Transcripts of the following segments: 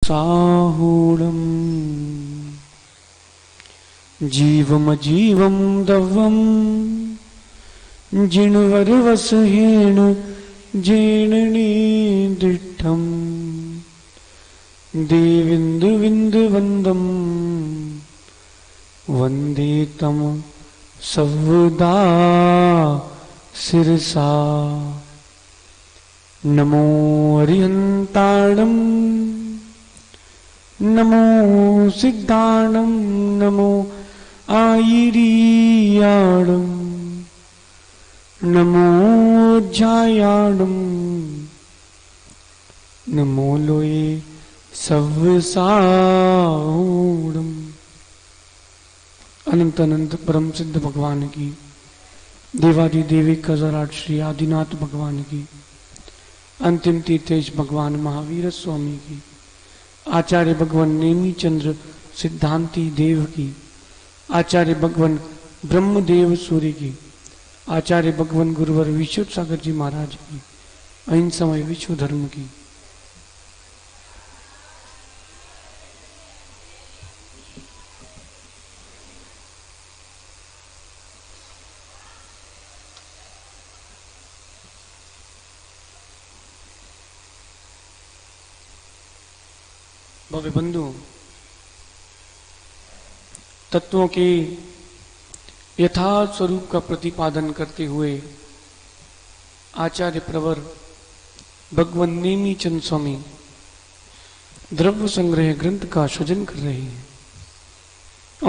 साहूढम् जीवमजीवं दवं जिणवरवसहेण जेणने दृष्टम् देविन्दुविन्दुवन्दं वन्दे तं सर्वदा शिरसा। नमो अरिहन्ताणं नमो सिद्धाणं नमो आयिरीयाणं नमो ज्यायाणं नमो लोये सव्यसाहूढम्। अनंत अनंत परम सिद्ध भगवान की, देवादि देविक कजराट श्री आदिनाथ भगवान की, अंतिम तीर्थेश भगवान महावीर स्वामी की, आचार्य भगवान नेमी चंद्र सिद्धांति देव की, आचार्य भगवान ब्रह्मदेव सूर्य की, आचार्य भगवान गुरुवर विश्व सागर जी महाराज की, अहिंसामय विश्व धर्म की। भव्य बंधु, तत्वों के यथार्थ स्वरूप का प्रतिपादन करते हुए आचार्य प्रवर भगवान नेमी चंद स्वामी द्रव्य संग्रह ग्रंथ का सृजन कर रहे हैं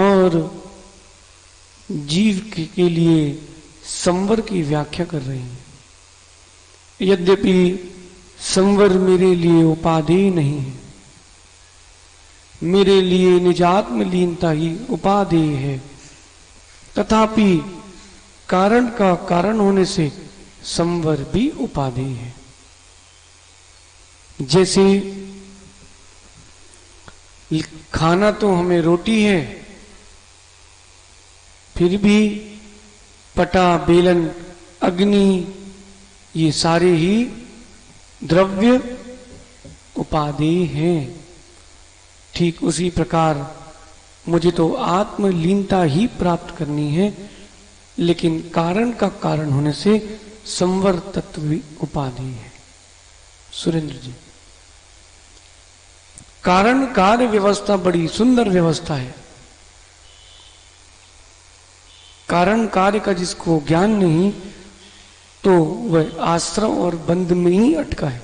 और जीव के लिए संवर की व्याख्या कर रहे हैं। यद्यपि संवर मेरे लिए उपादेय नहीं है, मेरे लिए निजात्म लीनता ही उपादेय है, तथापि कारण का कारण होने से संवर भी उपादेय है। जैसे खाना तो हमें रोटी है, फिर भी पटा बेलन अग्नि ये सारे ही द्रव्य उपादेय हैं। ठीक उसी प्रकार मुझे तो आत्मलीनता ही प्राप्त करनी है, लेकिन कारण का कारण होने से संवर तत्व भी उपाधि है। सुरेंद्र जी, कारण कार्य व्यवस्था बड़ी सुंदर व्यवस्था है। कारण कार्य का जिसको ज्ञान नहीं तो वह आश्रम और बंध में ही अटका है।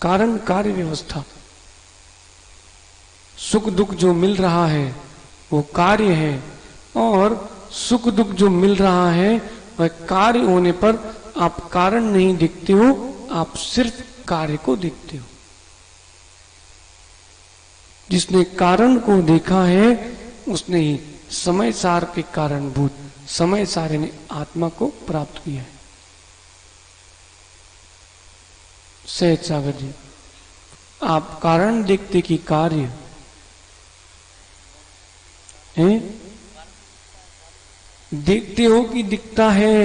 कारण कार्य व्यवस्था, सुख दुख जो मिल रहा है वो कार्य है, और सुख दुख जो मिल रहा है वह कार्य होने पर आप कारण नहीं देखते हो, आप सिर्फ कार्य को देखते हो। जिसने कारण को देखा है उसने ही समय सार के कारणभूत समय सारे ने आत्मा को प्राप्त किया है। सहज सागर जी, आप कारण देखते कि कार्य हैं? देखते हो कि दिखता है?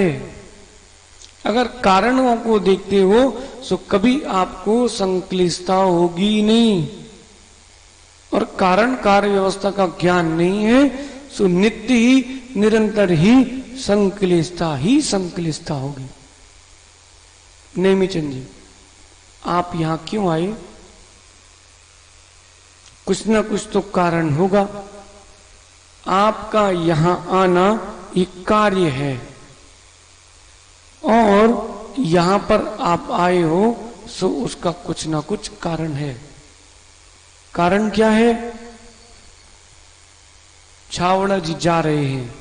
अगर कारणों को देखते हो तो कभी आपको संक्लिष्टता होगी नहीं, और कारण कार्य व्यवस्था का ज्ञान नहीं है तो नित्य ही निरंतर ही संक्लिष्टता होगी। नेमीचंद जी, आप यहां क्यों आए? कुछ ना कुछ तो कारण होगा। आपका यहां आना एक कार्य है, और यहां पर आप आए हो सो उसका कुछ ना कुछ कारण है। कारण क्या है? छावड़ा जी जा रहे हैं,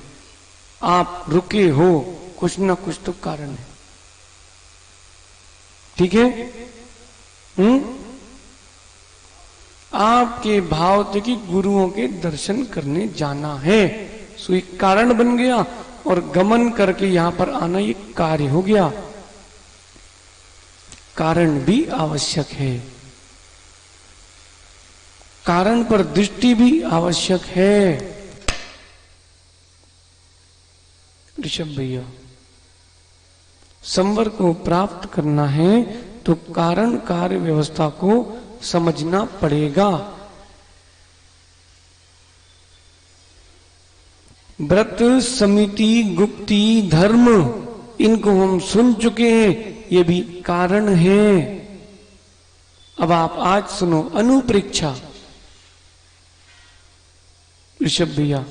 आप रुके हो, कुछ ना कुछ तो कारण है। ठीक है? आपके भाव थे कि गुरुओं के दर्शन करने जाना है, सो एक कारण बन गया, और गमन करके यहां पर आना ये कार्य हो गया। कारण भी आवश्यक है, कारण पर दृष्टि भी आवश्यक है। ऋषभ भैया, संवर को प्राप्त करना है तो कारण कार्य व्यवस्था को समझना पड़ेगा। व्रत, समिति, गुप्ती, धर्म, इनको हम सुन चुके हैं, ये भी कारण है। अब आप आज सुनो अनुप्रेक्षा। ऋषभ भैया,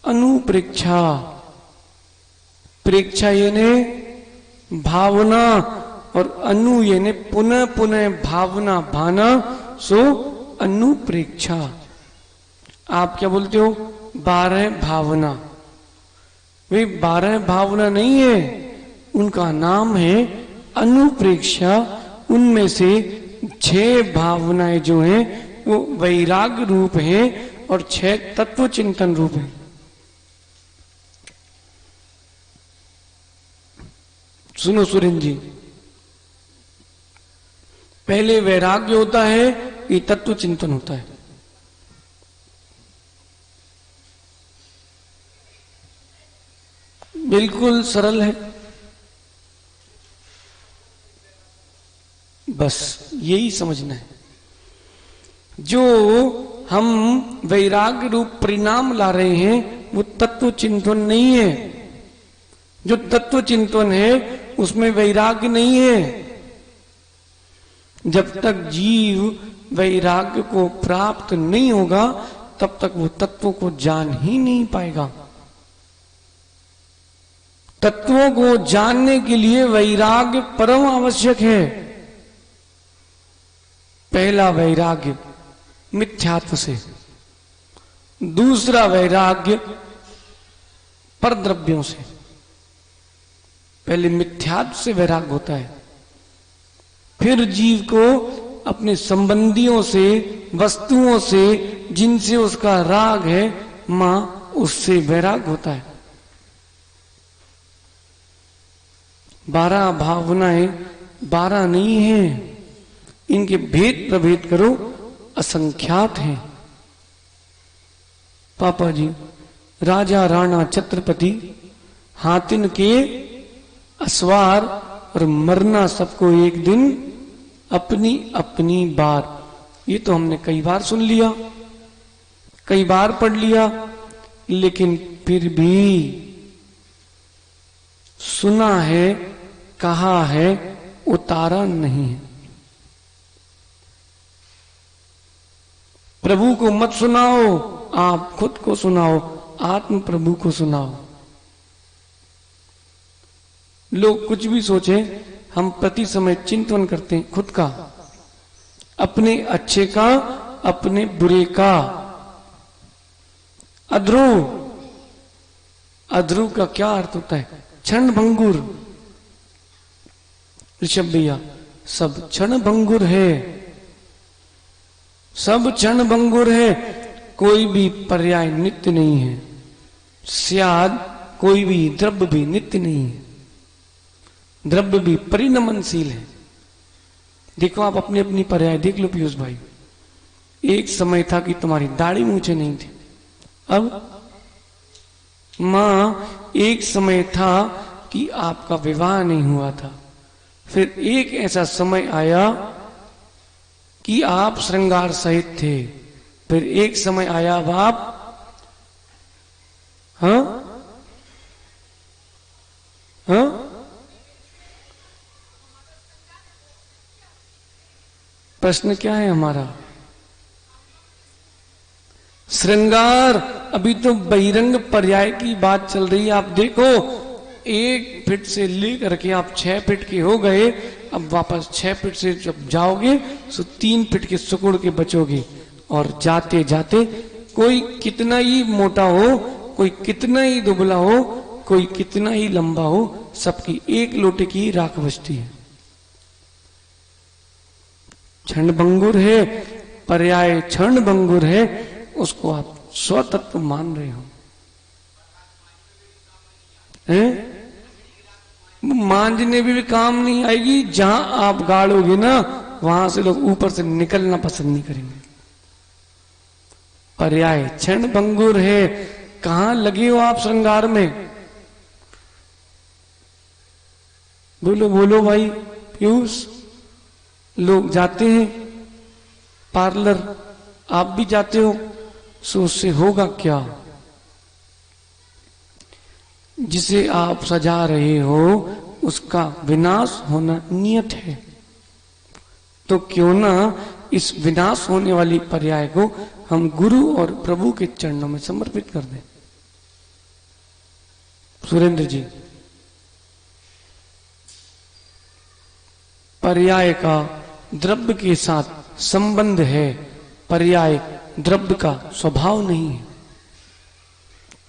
अनुप्रेक्षा, प्रेक्षा यानी भावना और अनु यानी पुनः पुनः भावना, भाना, सो अनुप्रेक्षा। आप क्या बोलते हो? 12 भावना। वे 12 भावना नहीं है, उनका नाम है अनुप्रेक्षा। उनमें से 6 भावनाएं जो हैं वो वैराग रूप हैं और 6 तत्व चिंतन रूप हैं। सुनो सुरेंद्र जी, पहले वैराग्य होता है, ये तत्व चिंतन होता है। बिल्कुल सरल है, बस यही समझना है। जो हम वैराग्य रूप परिणाम ला रहे हैं वो तत्व चिंतन नहीं है। जो तत्व चिंतन है उसमें वैराग्य नहीं है। जब तक जीव वैराग्य को प्राप्त नहीं होगा तब तक वो तत्वों को जान ही नहीं पाएगा। तत्वों को जानने के लिए वैराग्य परम आवश्यक है। पहला वैराग्य मिथ्यात्व से, दूसरा वैराग्य परद्रव्यों से। पहले मिथ्यात्व से वैराग्य होता है, फिर जीव को अपने संबंधियों से, वस्तुओं से, जिनसे उसका राग है, मां, उससे वैराग्य होता है। 12 भावनाएं 12 नहीं है, इनके भेद प्रभेद करो, असंख्यात हैं। पापा जी, राजा, राणा, छत्रपति, हाथिन के असवार और मरना सबको एक दिन अपनी अपनी बार। ये तो हमने कई बार सुन लिया, कई बार पढ़ लिया, लेकिन फिर भी सुना है, कहा है, उतारा नहीं है। प्रभु को मत सुनाओ, आप खुद को सुनाओ, आत्म प्रभु को सुनाओ। लोग कुछ भी सोचे, हम प्रति समय चिंतन करते हैं खुद का, अपने अच्छे का, अपने बुरे का। अध्रुव, अध्रुव का क्या अर्थ होता है? क्षण भंगुर। ऋषभ भैया, सब क्षण भंगुर है, सब क्षण भंगुर है। कोई भी पर्याय नित्य नहीं है, स्याद कोई भी द्रव्य भी नित्य नहीं है। द्रव्य भी परिणमनशील है। देखो आप अपनी अपनी पर्याय देख लो पीयूष भाई। एक समय था कि तुम्हारी दाढ़ी मूछें नहीं थी, अब मां, एक समय था कि आपका विवाह नहीं हुआ था, फिर एक ऐसा समय आया कि आप श्रृंगार सहित थे, फिर एक समय आया अब आप, हाँ हाँ, प्रश्न क्या है हमारा? श्रृंगार, अभी तो बहिरंग पर्याय की बात चल रही है। आप देखो, 1 फीट से लेकर के आप 6 फीट के हो गए, अब वापस 6 फीट से जब जाओगे तो 3 फीट के सुकुड़ के बचोगे। और जाते जाते कोई कितना ही मोटा हो, कोई कितना ही दुबला हो, कोई कितना ही लंबा हो, सबकी एक लोटे की राख बचती है। क्षण भंगुर है, पर्याय क्षण भंगुर है, उसको आप स्वतत्व मान रहे हो। मांझने भी काम नहीं आएगी, जहां आप गाड़ोगे ना वहां से लोग ऊपर से निकलना पसंद नहीं करेंगे। पर्याय क्षण भंगुर है। कहां लगे हो आप श्रृंगार में? बोलो बोलो भाई पीयूष। लोग जाते हैं पार्लर आप भी जाते हो, सो उससे होगा क्या? जिसे आप सजा रहे हो उसका विनाश होना नियत है। तो क्यों ना इस विनाश होने वाली पर्याय को हम गुरु और प्रभु के चरणों में समर्पित कर दें। सुरेंद्र जी, पर्याय का द्रव्य के साथ संबंध है, पर्याय द्रव्य का स्वभाव नहीं है।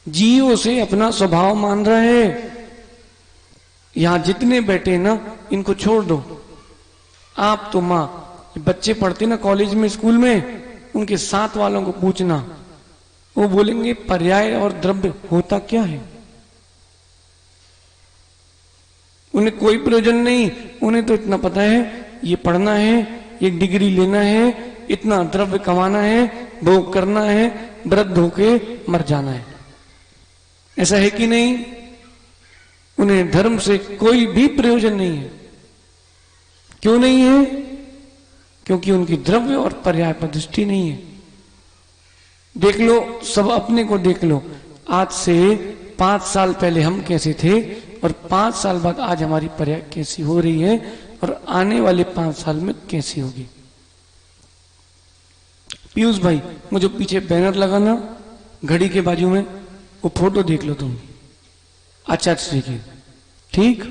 जीव उसे अपना स्वभाव मान रहे हैं। यहां जितने बैठे ना, इनको छोड़ दो। आप तो मां, बच्चे पढ़ते ना कॉलेज में, स्कूल में, उनके साथ वालों को पूछना, वो बोलेंगे पर्याय और द्रव्य होता क्या है। उन्हें कोई प्रयोजन नहीं, उन्हें तो इतना पता है ये पढ़ना है, एक डिग्री लेना है, इतना द्रव्य कमाना है, भोग करना है, वृद्ध होके मर जाना है। ऐसा है कि नहीं? उन्हें धर्म से कोई भी प्रयोजन नहीं है। क्यों नहीं है? क्योंकि उनकी द्रव्य और पर्याय पर दृष्टि नहीं है। देख लो, सब अपने को देख लो। आज से 5 साल पहले हम कैसे थे और 5 साल बाद आज हमारी पर्याय कैसी हो रही है और आने वाले 5 साल में कैसी होगी। पीयूष भाई, मुझे पीछे बैनर लगाना घड़ी के बाजू में, वो फोटो देख लो तुम, आचार्य श्री की। ठीक,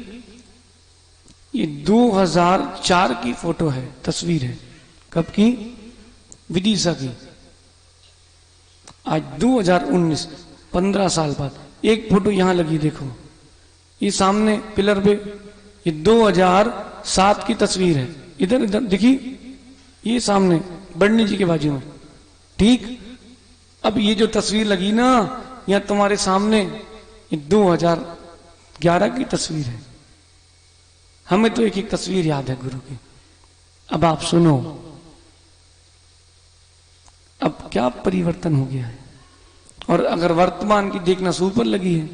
ये 2004 की फोटो है, तस्वीर है। कब की? विदिशा की। आज 2019, 15 साल बाद एक फोटो यहां लगी, देखो ये सामने पिलर पे, ये 2007 की तस्वीर है। इधर इधर दिखी, ये सामने बड़नी जी के बाजू में। ठीक, अब ये जो तस्वीर लगी ना यहां तुम्हारे सामने, ये 2011 की तस्वीर है। हमें तो एक एक तस्वीर याद है गुरु की। अब आप सुनो, अब क्या परिवर्तन हो गया है। और अगर वर्तमान की देखना से ऊपर लगी है,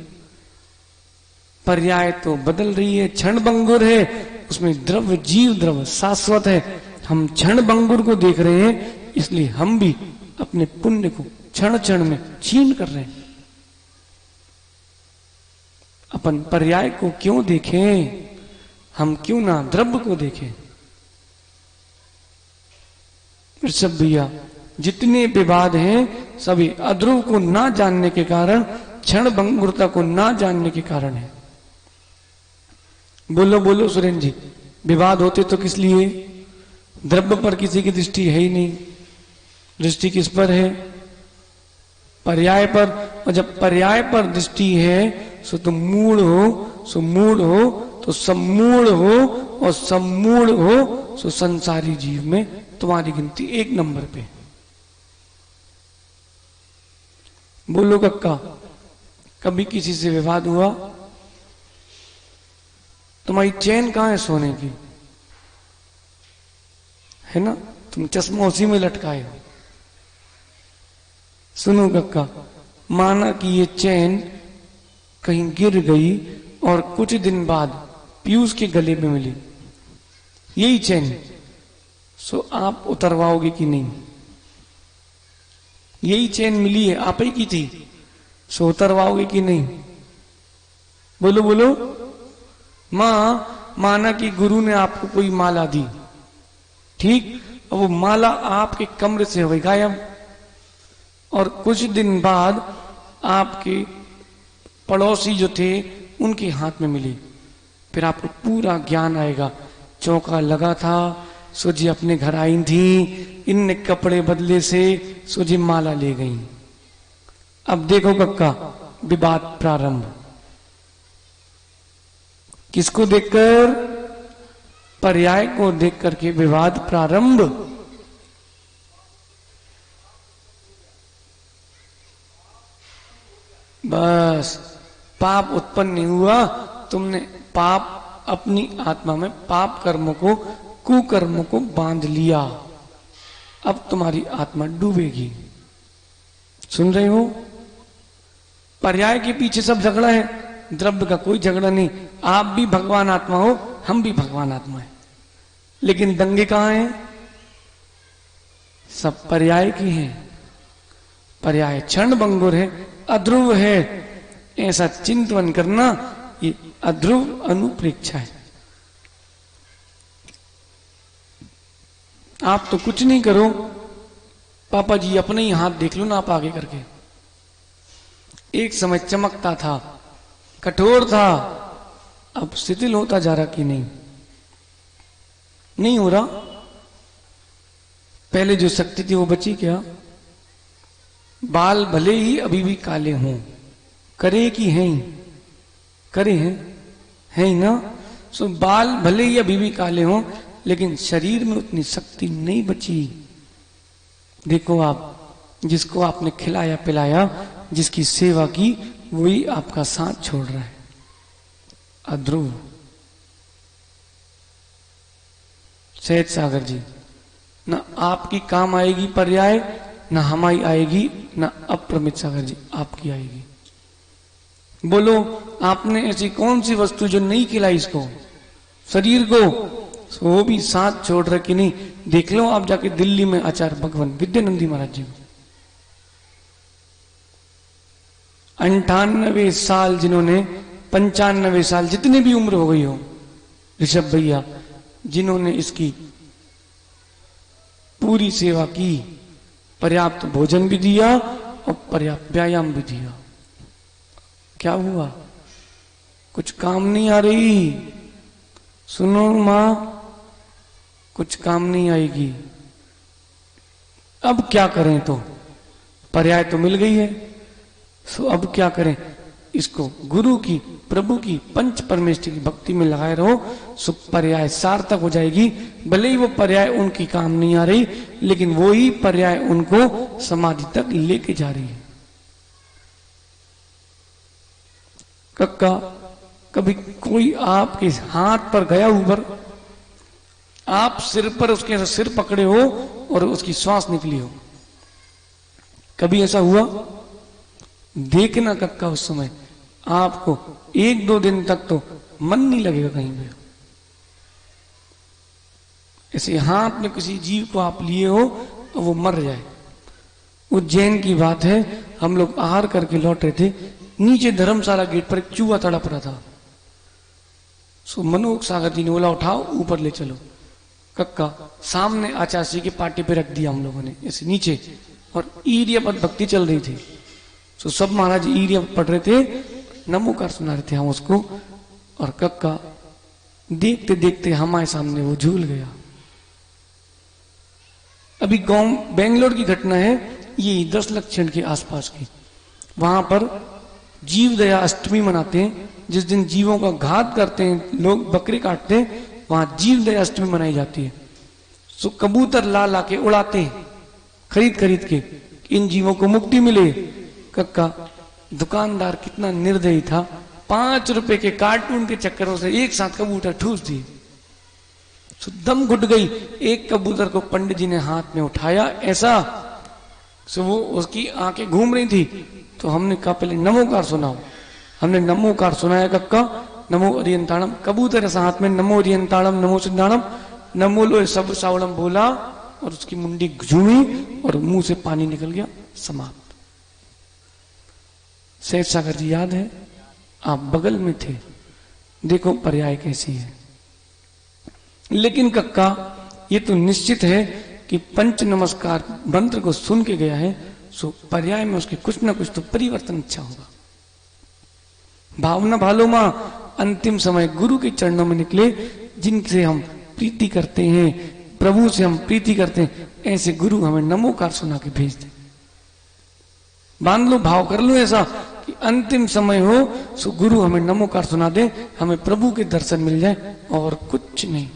पर्याय तो बदल रही है, क्षण भंगुर है, उसमें द्रव्य, जीव द्रव्य शाश्वत है। हम क्षण भंगुर को देख रहे हैं, इसलिए हम भी अपने पुण्य को क्षण क्षण में छीन कर रहे हैं। अपन पर्याय को क्यों देखें? हम क्यों ना द्रव्य को देखें? सब भैया, जितने विवाद हैं सभी अध्रुव को ना जानने के कारण, क्षण भंगुरता को ना जानने के कारण है। बोलो बोलो सुरेंद्र जी, विवाद होते तो किस लिए? द्रव्य पर किसी की दृष्टि है ही नहीं। दृष्टि किस पर है? पर्याय पर। और जब पर्याय पर दृष्टि है सो तुम मूढ़ हो, सो मूढ़ हो तो सम्मूढ़ हो, और सम्मूढ़ हो सो संसारी जीव में तुम्हारी गिनती 1 नंबर पे। बोलो कक्का, कभी किसी से विवाद हुआ? तुम्हारी चैन कहां है सोने की? है ना, तुम चश्मा उसी में लटकाए हो। सुनो कक्का, माना कि ये चैन कहीं गिर गई और कुछ दिन बाद पीयूष के गले में मिली, यही चैन, सो आप उतरवाओगे कि नहीं? यही चैन मिली है, आप ही की थी, सो उतरवाओगे कि नहीं? बोलो बोलो। माना कि गुरु ने आपको कोई माला दी, ठीक, और वो माला आपके कमरे से हो गई गायब, और कुछ दिन बाद आपके पड़ोसी जो थे उनके हाथ में मिली। फिर आपको पूरा ज्ञान आएगा, चौका लगा था, सोजी अपने घर आई थी, इनने कपड़े बदले से सोजी माला ले गई। अब देखो कक्का, विवाद प्रारंभ। किसको देखकर? पर्याय को देख करके विवाद प्रारंभ। बस पाप उत्पन्न नहीं हुआ, तुमने पाप अपनी आत्मा में पाप कर्मों को, कुकर्मों को बांध लिया। अब तुम्हारी आत्मा डूबेगी। सुन रहे हो? पर्याय के पीछे सब झगड़ा है, द्रव्य का कोई झगड़ा नहीं। आप भी भगवान आत्मा हो, हम भी भगवान आत्मा है, लेकिन दंगे कहां हैं? सब पर्याय की हैं। पर्याय क्षण भंगुर है, अध्रुव है, ऐसा चिंतन करना ये अध्रुव अनुप्रेक्षा है। आप तो कुछ नहीं करो, पापा जी अपने ही हाथ देख लो ना आप आगे करके। एक समय चमकता था, कठोर था, अब शिथिल होता जा रहा कि नहीं? नहीं हो रहा। पहले जो शक्ति थी वो बची क्या? बाल भले ही अभी भी काले हों, करे कि हैं ही? करे हैं ही ना। सो बाल भले ही अभी भी काले हों, लेकिन शरीर में उतनी शक्ति नहीं बची। देखो आप, जिसको आपने खिलाया पिलाया, जिसकी सेवा की, वही आपका साथ छोड़ रहा है। अध्रुव। सहज सागर जी, ना आपकी काम आएगी पर्याय, ना हमारी आएगी, ना अप्रमित सागर जी आपकी आएगी। बोलो, आपने ऐसी कौन सी वस्तु जो नहीं खिलाई इसको, शरीर को, वो भी साथ छोड़ रहा कि नहीं? देख लो आप जाके दिल्ली में आचार्य भगवान विद्यानंदी महाराज जी, 98 साल, जिन्होंने 95 साल, जितनी भी उम्र हो गई हो, ऋषभ भैया, जिन्होंने इसकी पूरी सेवा की, पर्याप्त भोजन भी दिया और पर्याप्त व्यायाम भी दिया। क्या हुआ? कुछ काम नहीं आ रही। सुनो मां, कुछ काम नहीं आएगी। अब क्या करें? तो पर्याय तो मिल गई है, सो अब क्या करें? इसको गुरु की, प्रभु की, पंच परमेश्वर की भक्ति में लगाए रहो, सो पर्याय सार्थक हो जाएगी। भले ही वो पर्याय उनकी काम नहीं आ रही, लेकिन वो ही पर्याय उनको समाधि तक लेके जा रही है। कक्का, कभी कोई आपके हाथ पर गया ऊपर, आप सिर पर उसके सिर पकड़े हो और उसकी श्वास निकली हो, कभी ऐसा हुआ? देखना कक्का, उस समय आपको 1-2 दिन तक तो मन नहीं लगेगा कहीं पे। ऐसे हाथ में किसी जीव को आप लिए हो और वो मर जाए। उज्जैन की बात है, हम लोग आहार करके लौट रहे थे, नीचे धर्मशाला गेट पर एक चूहा तड़प रहा था। सो मनोज सागर जी ने बोला, उठाओ ऊपर ले चलो। कक्का, सामने आचार्य के पाटे पे रख दिया हम लोगों ने, ऐसे नीचे, और ईरिया पर भक्ति चल रही थी। सो सब महाराज ईरिया पढ़ रहे थे, नमोकार सुना रहे थे हम उसको, और कक्का देखते देखते हमारे सामने वो झूल गया। अभी गांव बेंगलोर की घटना है, ये 10 लक्षण के आसपास की। वहां पर जीव दया अष्टमी मनाते हैं, जिस दिन जीवों का घात करते हैं लोग, बकरे काटते हैं, वहां जीव दया अष्टमी मनाई जाती है। सो कबूतर ला ला के उड़ाते हैं, खरीद खरीद के, इन जीवों को मुक्ति मिले। कक्का, दुकानदार कितना निर्दयी था, 5 रुपए के कार्टून के चक्करों से एक साथ कबूतर ठूस दिए। दम घुट गई। एक कबूतर को पंडित जी ने हाथ में उठाया ऐसा, सो वो उसकी आंखें घूम रही थी, तो हमने कहा पहले नमोकार सुनाओ। हमने नमोकार सुनाया कक्का, नमो अरियंताणम। कबूतर ऐसा हाथ में, नमो अरियंताणम, नमो सिद्धाणम, नमो लो सब सावड़म बोला, और उसकी मुंडी झूमी और मुंह से पानी निकल गया, समाप्त। सहज सागर जी याद है, आप बगल में थे, देखो पर्याय कैसी है। लेकिन कक्का, ये तो निश्चित है कि पंच नमस्कार मंत्र को सुन के गया है, सो पर्याय में उसके कुछ ना कुछ तो परिवर्तन अच्छा होगा। भावना भालो मां, अंतिम समय गुरु के चरणों में निकले, जिनसे हम प्रीति करते हैं, प्रभु से हम प्रीति करते हैं, ऐसे गुरु हमें नमोकार सुना के भेज दे। बांध लो, भाव कर लो ऐसा कि अंतिम समय हो, सो गुरु हमें नमोकार सुना दे, हमें प्रभु के दर्शन मिल जाए, और कुछ नहीं।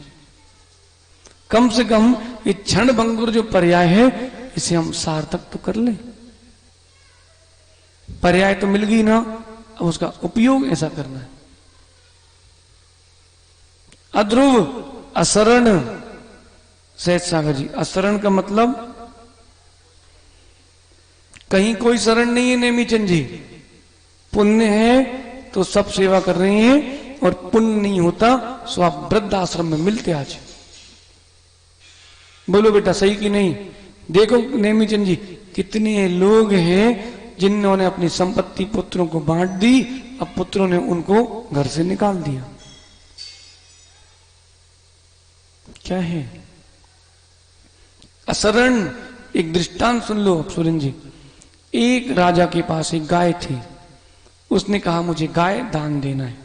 कम से कम ये क्षण भंगुर जो पर्याय है, इसे हम सार्थक तो कर ले। पर्याय तो मिल गई ना, अब उसका उपयोग ऐसा करना है। अध्रुव, असरण। सहज सागर जी, असरण का मतलब कहीं कोई शरण नहीं है। नेमीचंद जी, पुण्य है तो सब सेवा कर रही हैं, और पुण्य नहीं होता सो आप वृद्ध आश्रम में मिलते आज। बोलो बेटा, सही कि नहीं? देखो नेमीचंद जी, कितने लोग हैं जिन्होंने अपनी संपत्ति पुत्रों को बांट दी, अब पुत्रों ने उनको घर से निकाल दिया। क्या है असरण? एक दृष्टांत सुन लो अब सुरेंद्र जी। एक राजा के पास एक गाय थी, उसने कहा मुझे गाय दान देना है।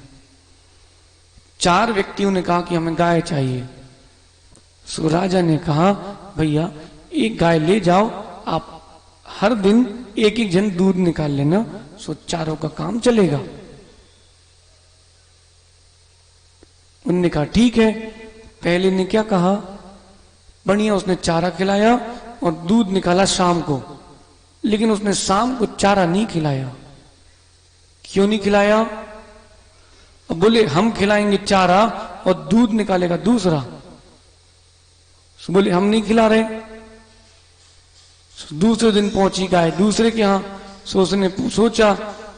4 व्यक्तियों ने कहा कि हमें गाय चाहिए। सो राजा ने कहा भैया एक गाय ले जाओ, आप हर दिन एक एक जन दूध निकाल लेना, सो चारों का काम चलेगा। उन्होंने कहा ठीक है। पहले ने क्या कहा, बढ़िया उसने चारा खिलाया और दूध निकाला शाम को, लेकिन उसने शाम को चारा नहीं खिलाया। क्यों नहीं खिलाया? अब बोले हम खिलाएंगे चारा और दूध निकालेगा दूसरा। तो बोले हम नहीं खिला रहे। दूसरे दिन पहुंची गाय दूसरे के यहां। सो उसने सोचा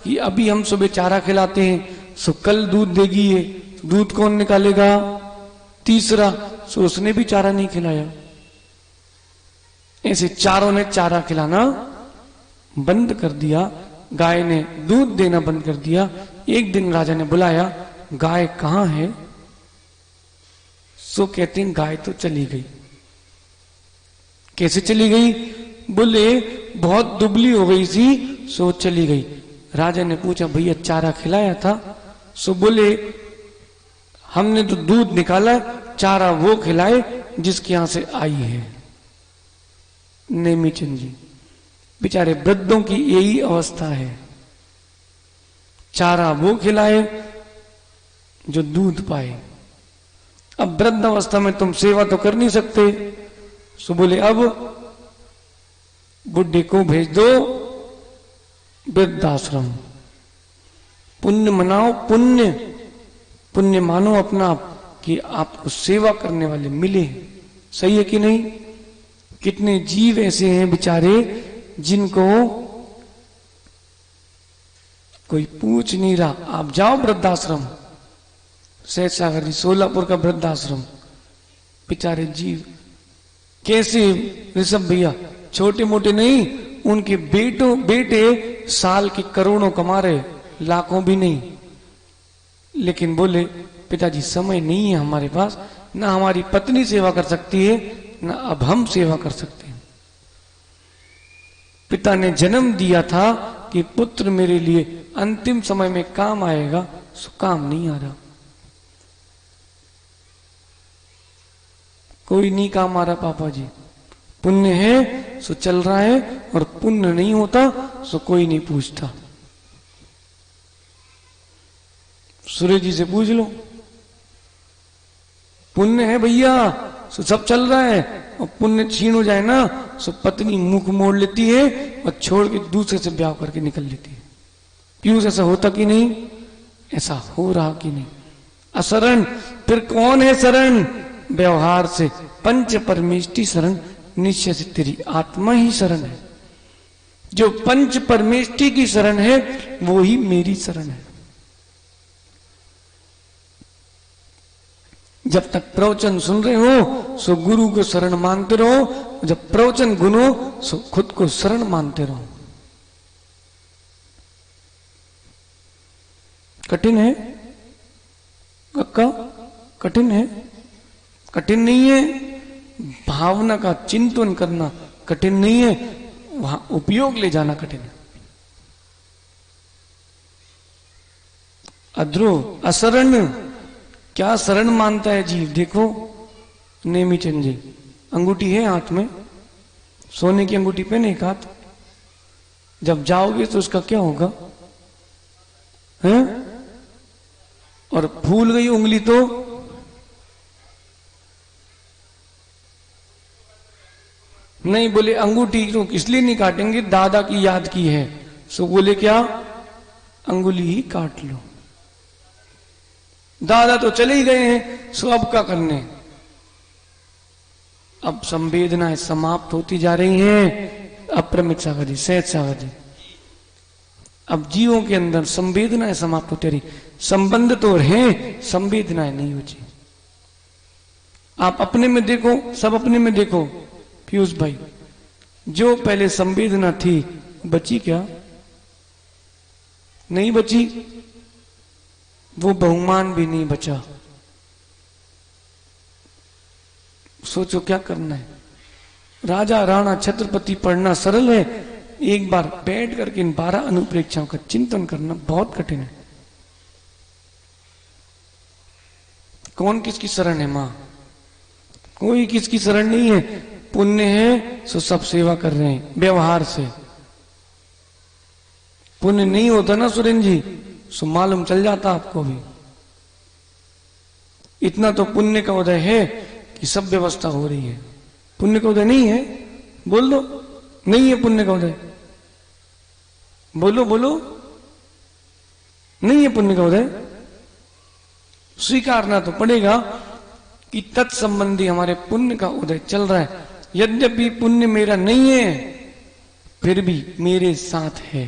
कि अभी हम सुबह चारा खिलाते हैं, सो कल दूध देगी ये, दूध कौन निकालेगा? तीसरा। सो उसने भी चारा नहीं खिलाया। ऐसे चारों ने चारा खिलाना बंद कर दिया, गाय ने दूध देना बंद कर दिया। एक दिन राजा ने बुलाया, गाय कहां है? सो कहते हैं गाय तो चली गई। कैसे चली गई? बोले बहुत दुबली हो गई थी, सो चली गई। राजा ने पूछा भैया चारा खिलाया था? सो बोले हमने तो दूध निकाला, चारा वो खिलाए जिसके यहां से आई है। नेमीचंद जी, बेचारे वृद्धों की यही अवस्था है, चारा वो खिलाए जो दूध पाए। अब वृद्ध अवस्था में तुम सेवा तो कर नहीं सकते, सो बोले अब बुढ़े को भेज दो वृद्धाश्रम, पुण्य मनाओ, पुण्य पुण्य मानो अपना कि आपको सेवा करने वाले मिले। सही है कि नहीं? कितने जीव ऐसे हैं बेचारे जिनको कोई पूछ नहीं रहा। आप जाओ वृद्धाश्रम, सहज सागर जी सोलापुर का वृद्धाश्रम, बेचारे जीव कैसे, ऋषभ भैया छोटे मोटे नहीं, उनके बेटे साल की करोड़ों कमा रहे, लाखों भी नहीं, लेकिन बोले पिताजी समय नहीं है हमारे पास, ना हमारी पत्नी सेवा कर सकती है, ना अब हम सेवा कर सकते हैं। पिता ने जन्म दिया था कि पुत्र मेरे लिए अंतिम समय में काम आएगा, सो काम नहीं आ रहा। कोई नहीं काम आ रहा पापा जी। पुण्य है सो चल रहा है, और पुण्य नहीं होता सो कोई नहीं पूछता। सूर्य जी से पूछ लो, पुण्य है भैया सो सब चल रहा है, और पुण्य छीन हो जाए ना सो पत्नी मुख मोड़ लेती है और छोड़ के दूसरे से ब्याह करके निकल लेती है। क्यों? ऐसा होता कि नहीं? ऐसा हो रहा कि नहीं? असरण फिर कौन है शरण? व्यवहार से पंच परमेष्टि शरण, निश्चय से तेरी आत्मा ही शरण है। जो पंच परमेष्टि की शरण है वो ही मेरी शरण है। जब तक प्रवचन सुन रहे हो सो गुरु को शरण मानते रहो, जब प्रवचन गुनो सो खुद को शरण मानते रहो। कठिन है कक्का? कठिन है? कठिन नहीं है। भावना का चिंतन करना कठिन नहीं है, वहां उपयोग ले जाना कठिन है। अध्रो असरण, क्या शरण मानता है जीव? देखो नेमीचंद जी, अंगूठी है हाथ में, सोने की अंगूठी पहने एक हाथ, जब जाओगे तो उसका क्या होगा? हैं? और भूल गई उंगली तो नहीं। बोले अंगूठी इसलिए नहीं काटेंगे, दादा की याद की है, सो बोले क्या अंगुली ही काट लो। दादा तो चले ही गए हैं, सो अब क्या करने? अब संवेदनाएं समाप्त होती जा रही हैं। अप्रमित सागर जी, सहज सागर जी, अब जीवों के अंदर संवेदनाएं समाप्त होती रही। संबंध तो है, संवेदनाएं नहीं होती। आप अपने में देखो, सब अपने में देखो। पीयूष भाई, जो पहले संवेदना थी बची क्या? नहीं बची। वो बहुमान भी नहीं बचा। सोचो क्या करना है। राजा राणा छत्रपति पढ़ना सरल है, एक बार बैठ करके इन 12 अनुप्रेक्षाओं का चिंतन करना बहुत कठिन है। कौन किसकी शरण है? मां। कोई किसकी शरण नहीं है। पुण्य है सो सब सेवा कर रहे हैं व्यवहार से। पुण्य नहीं होता ना सुरेंद्र जी, सो मालूम चल जाता आपको भी। इतना तो पुण्य का उदय है कि सब व्यवस्था हो रही है। पुण्य का उदय नहीं है, बोल दो नहीं है पुण्य का उदय। बोलो बोलो, नहीं है पुण्य का उदय। स्वीकारना तो पड़ेगा कि तत्संबंधी हमारे पुण्य का उदय चल रहा है। यद्यपि पुण्य मेरा नहीं है फिर भी मेरे साथ है।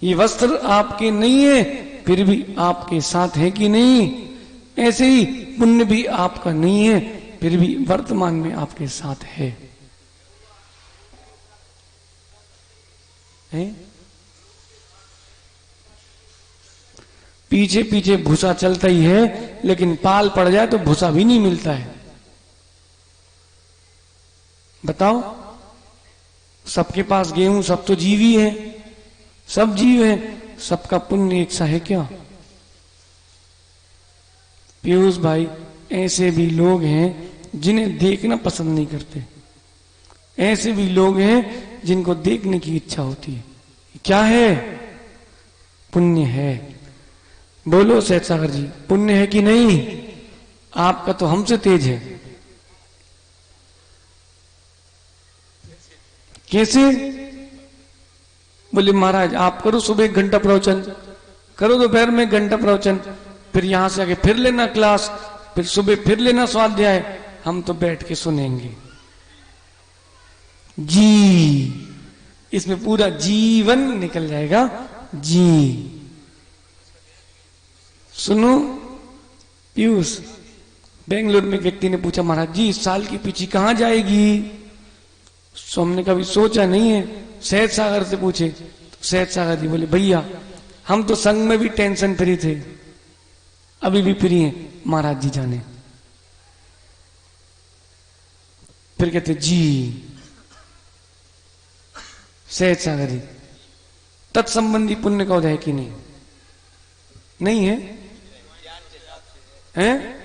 ये वस्त्र आपके नहीं है फिर भी आपके साथ है कि नहीं? ऐसे ही पुण्य भी आपका नहीं है फिर भी वर्तमान में आपके साथ है, है? पीछे पीछे भूसा चलता ही है, लेकिन पाल पड़ जाए तो भूसा भी नहीं मिलता है। बताओ, सबके पास गेहूं, सब तो जीव ही है, सब जीव है, सबका पुण्य एक सा है क्या? पीयूष भाई, ऐसे भी लोग हैं जिन्हें देखना पसंद नहीं करते। ऐसे भी लोग हैं जिनको देखने की इच्छा होती है। क्या है? पुण्य है। बोलो सहज सागर जी, पुण्य है कि नहीं? आपका तो हमसे तेज है। कैसे? बोले महाराज आप करो सुबह 1 घंटा प्रवचन, करो दोपहर में 1 घंटा प्रवचन, फिर यहां से आके फिर लेना क्लास, फिर सुबह फिर लेना स्वाध्याय, हम तो बैठ के सुनेंगे। जी, इसमें पूरा जीवन निकल जाएगा। जी सुनो पीयूष, बेंगलुरु में व्यक्ति ने पूछा महाराज जी इस साल की पिछी कहां जाएगी? सो हमने कभी सोचा नहीं है। सहज सागर से पूछे तो सहज सागर जी बोले भैया हम तो संघ में भी टेंशन फ्री थे, अभी भी फ्री हैं, महाराज जी जाने। फिर कहते जी सहज सागर जी, तत्संबंधी पुण्य का उदय कि नहीं? नहीं है, हैं?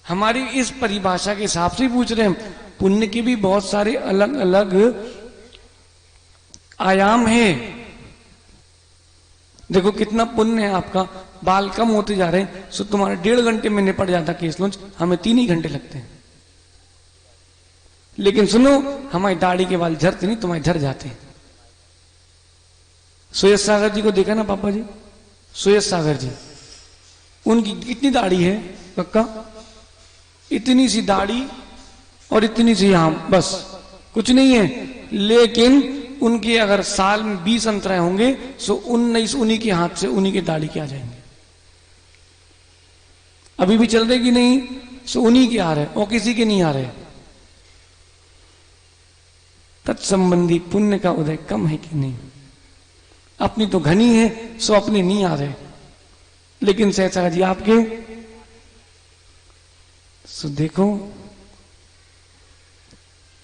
हमारी इस परिभाषा के हिसाब से पूछ रहे हैं। पुण्य के भी बहुत सारे अलग अलग आयाम हैं। देखो कितना पुण्य है आपका, बाल कम होते जा रहे हैं, सो तुम्हारे 1.5 घंटे में निपट जाता केस लॉन्च, हमें 3 ही घंटे लगते हैं। लेकिन सुनो, हमारी दाढ़ी के बाल झड़ते नहीं, तुम्हारे झड़ जाते हैं। सुयश सागर जी को देखा ना पापा जी, सुयश सागर जी, उनकी कितनी दाढ़ी है कक्का? इतनी सी दाढ़ी और इतनी सी यहां, बस कुछ नहीं है। लेकिन उनके अगर साल में 20 अंतराय होंगे सो 19 उन्हीं के हाथ से उन्हीं के दाढ़ी के आ जाएंगे। अभी भी चल रहे कि नहीं? सो उन्हीं के आ रहे और किसी के नहीं आ रहे। तत्संबंधी पुण्य का उदय कम है कि नहीं? अपनी तो घनी है सो अपने नहीं आ रहे, लेकिन सहसा जी आपके सो देखो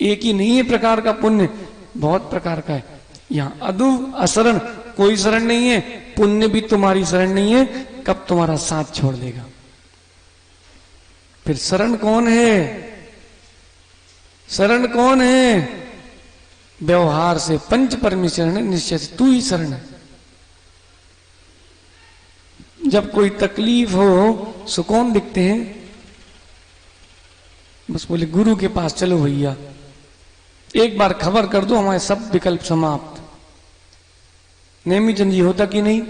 एक ही नहीं है प्रकार का पुण्य, बहुत प्रकार का है। यहां अदुव असरण, कोई शरण नहीं है। पुण्य भी तुम्हारी शरण नहीं है, कब तुम्हारा साथ छोड़ देगा। फिर शरण कौन है? शरण कौन है? व्यवहार से पंच परमेश्वर है, निश्चय से तू ही शरण है। जब कोई तकलीफ हो सो कौन दिखते हैं? बस बोले गुरु के पास चलो भैया, एक बार खबर कर दो हमारे सब विकल्प समाप्त। नेमी चंद जी होता कि नहीं?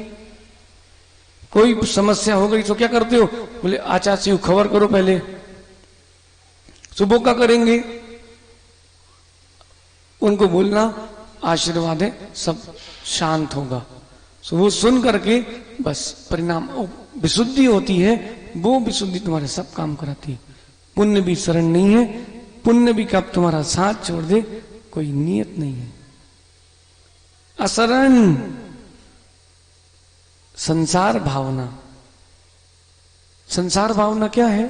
कोई समस्या हो गई तो क्या करते हो? बोले आचार्य को खबर करो पहले, सुबह का करेंगे। उनको बोलना आशीर्वाद है, सब शांत होगा। सो वो सुन करके बस परिणाम विशुद्धि होती है, वो विशुद्धि तुम्हारे सब काम कराती है। पुण्य भी शरण नहीं है, पुण्य भी कब तुम्हारा साथ छोड़ दे, कोई नियत नहीं है। असरण संसार भावना। संसार भावना क्या है?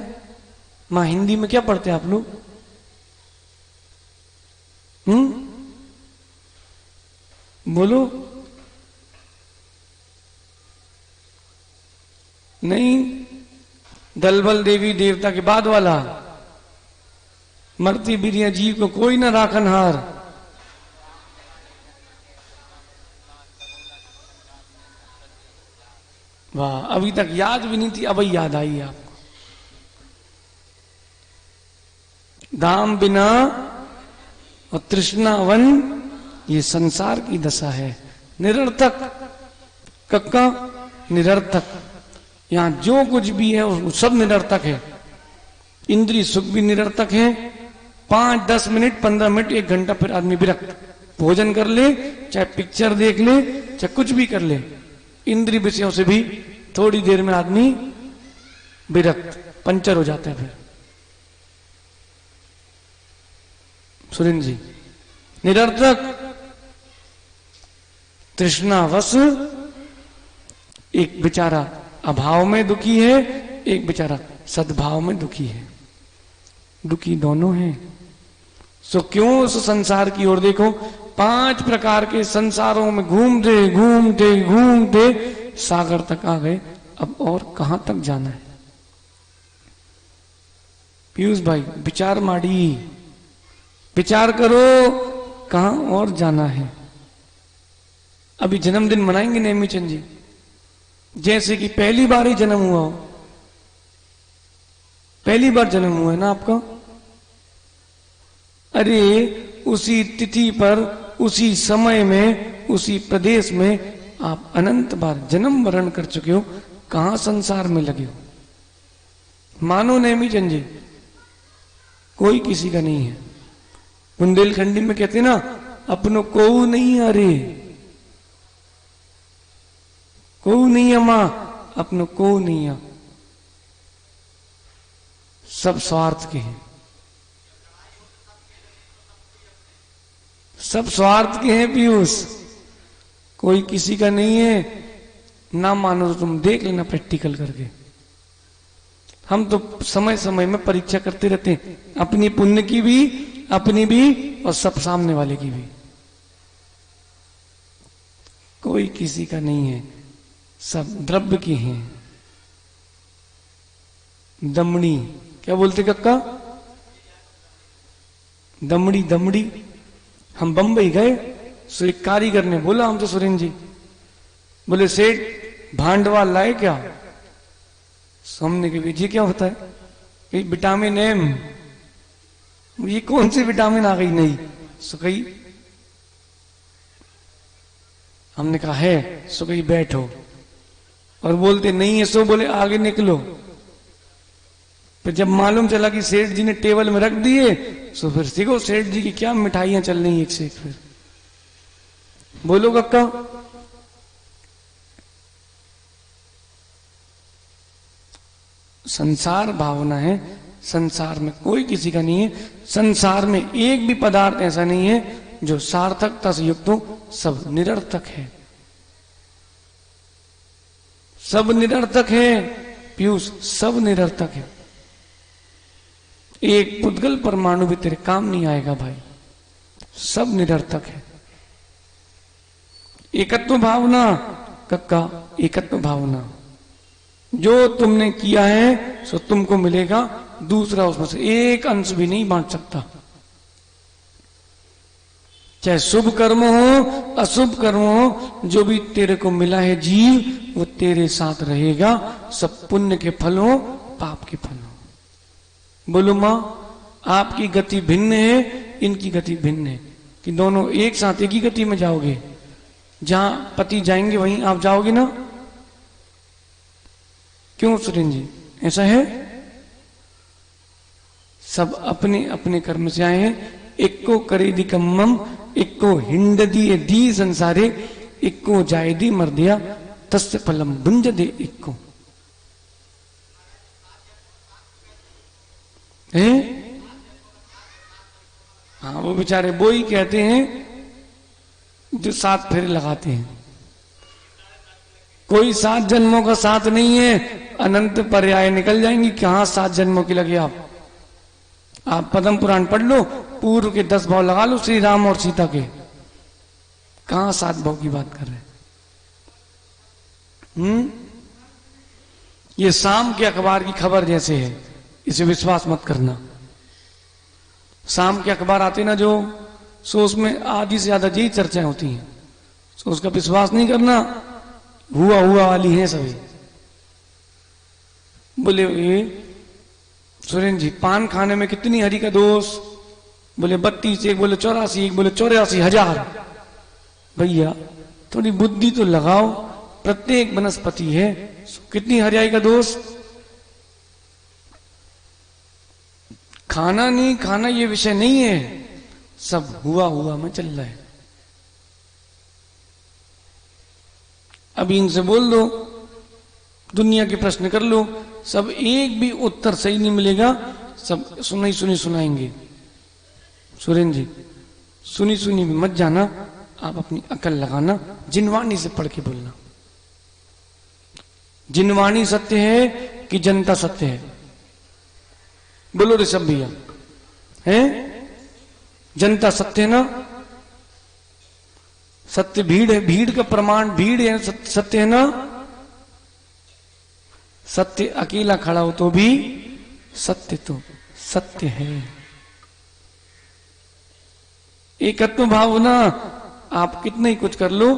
मां हिंदी में क्या पढ़ते हैं आप लोग? बोलो। नहीं, दलबल देवी देवता के बाद वाला, मरती बिरिया जीव को कोई ना राखनहार। वाह, अभी तक याद भी नहीं थी, अब याद आई आपको। दाम बिना और तृष्णावन, ये संसार की दशा है। निरर्थक, कक्का निरर्थक। यहां जो कुछ भी है वो सब निरर्थक है। इंद्रिय सुख भी निरर्थक है। 5, 10 मिनट, 15 मिनट, 1 घंटा फिर आदमी विरक्त। भोजन कर ले, चाहे पिक्चर देख ले, चाहे कुछ भी कर ले, इंद्रिय विषयों से भी थोड़ी देर में आदमी विरक्त, पंचर हो जाता है। फिर सुरेंद्र जी, निरर्थक, तृष्णावश। एक बेचारा अभाव में दुखी है, एक बेचारा सद्भाव में दुखी है। दुखी दोनों हैं। सो क्यों उस संसार की ओर देखो। 5 प्रकार के संसारों में घूमते घूमते घूमते सागर तक आ गए। अब और कहां तक जाना है? पीयूष भाई, विचार माड़ी, विचार करो, कहां और जाना है? अभी जन्मदिन मनाएंगे नेमीचंद जी, जैसे कि पहली बार ही जन्म हुआ हो। पहली बार जन्म हुआ है ना आपका? अरे उसी तिथि पर, उसी समय में, उसी प्रदेश में आप अनंत बार जन्म मरण कर चुके हो। कहां संसार में लगे हो? मानो नेमीचंद जी, कोई किसी का नहीं है। बुंदेलखंडी में कहते ना, अपनों को नहीं, अरे को नहीं है मां, अपनों को नहीं है। सब स्वार्थ के हैं, सब स्वार्थ के हैं पीयूष। कोई किसी का नहीं है। ना मानो तो तुम देख लेना प्रैक्टिकल करके। हम तो समय समय में परीक्षा करते रहते हैं, अपनी पुण्य की भी, अपनी भी, और सब सामने वाले की भी। कोई किसी का नहीं है, सब द्रव्य की हैं। दमड़ी, क्या बोलते कक्का? दमड़ी, दमड़ी। हम बंबई गए, सो एक कारीगर ने बोला हमसे, सुरेंद्र जी, बोले सेठ भांडवा लाए क्या? हमने कहा जी क्या होता है? ये विटामिन एम। ये कौन सी विटामिन आ गई? नहीं। सो कही, हमने कहा है। सो कही बैठो, और बोलते नहीं है। सो बोले आगे निकलो। फिर जब मालूम चला कि सेठ जी ने टेबल में रख दिए, सो फिर सीखो सेठ जी की क्या मिठाइयां चल रही एक से एक। फिर बोलो कक्का। संसार भावना है। संसार में कोई किसी का नहीं है। संसार में एक भी पदार्थ ऐसा नहीं है जो सार्थकता से युक्त हो। सब निरर्थक है, सब निरर्थक है पीयूष, सब निरर्थक है। एक पुद्गल परमाणु भी तेरे काम नहीं आएगा भाई, सब निरर्थक है। एकत्व भावना कक्का, एकत्व भावना, जो तुमने किया है सो तुमको मिलेगा, दूसरा उसमें से एक अंश भी नहीं बांट सकता। चाहे शुभ कर्म हो, अशुभ कर्म हो, जो भी तेरे को मिला है जीव, वो तेरे साथ रहेगा। सब पुण्य के फल हो, पाप के फल हो। बोलो मां, आपकी गति भिन्न है, इनकी गति भिन्न है, कि दोनों एक साथ एक ही गति में जाओगे। जहां पति जाएंगे वहीं आप जाओगे ना? क्यों सुरेंद्र जी, ऐसा है? सब अपने अपने कर्म से आए हैं। इक्को करे दी कम्मम, इक्को हिंड दिए दी संसारे, इक्को जाय दी मर दिया, तस्य फलम भुंज दे इक्को। है हाँ, वो बेचारे वो ही कहते हैं जो 7 फेरे लगाते हैं। कोई 7 जन्मों का साथ नहीं है, अनंत पर्याय निकल जाएंगी। कहां 7 जन्मों की लगे आप पद्म पुराण पढ़ लो, पूर्व के 10 भाव लगा लो श्री राम और सीता के, कहां 7 भाव की बात कर रहे हैं। ये शाम के अखबार की खबर जैसे है, इसे विश्वास मत करना। शाम के अखबार आते ना जो, सो उसमें आधी से ज्यादा यही चर्चाएं होती हैं, सो उसका विश्वास नहीं करना। हुआ वाली है सभी। बोले सुरेंद्र जी, पान खाने में कितनी हरि का दोष? बोले 32, एक बोले 84, एक बोले 84,000। भैया थोड़ी बुद्धि तो लगाओ, प्रत्येक वनस्पति है, कितनी हरियाई का दोष? खाना नहीं खाना ये विषय नहीं है, सब हुआ में चल रहा है। अभी इनसे बोल दो, दुनिया के प्रश्न कर लो, सब एक भी उत्तर सही नहीं मिलेगा, सब सुनी सुनाएंगे। सुरेंद्र जी, सुनी भी मत जाना, आप अपनी अकल लगाना, जिनवाणी से पढ़ के बोलना। जिनवाणी सत्य है कि जनता सत्य है? बोलो रे सब भैया, है जनता सत्य है ना? सत्य भीड़ है, भीड़ का प्रमाण भीड़ है, सत्य है ना? सत्य अकेला खड़ा हो तो भी सत्य तो सत्य है। एकत्व भावना, आप कितना ही कुछ कर लो,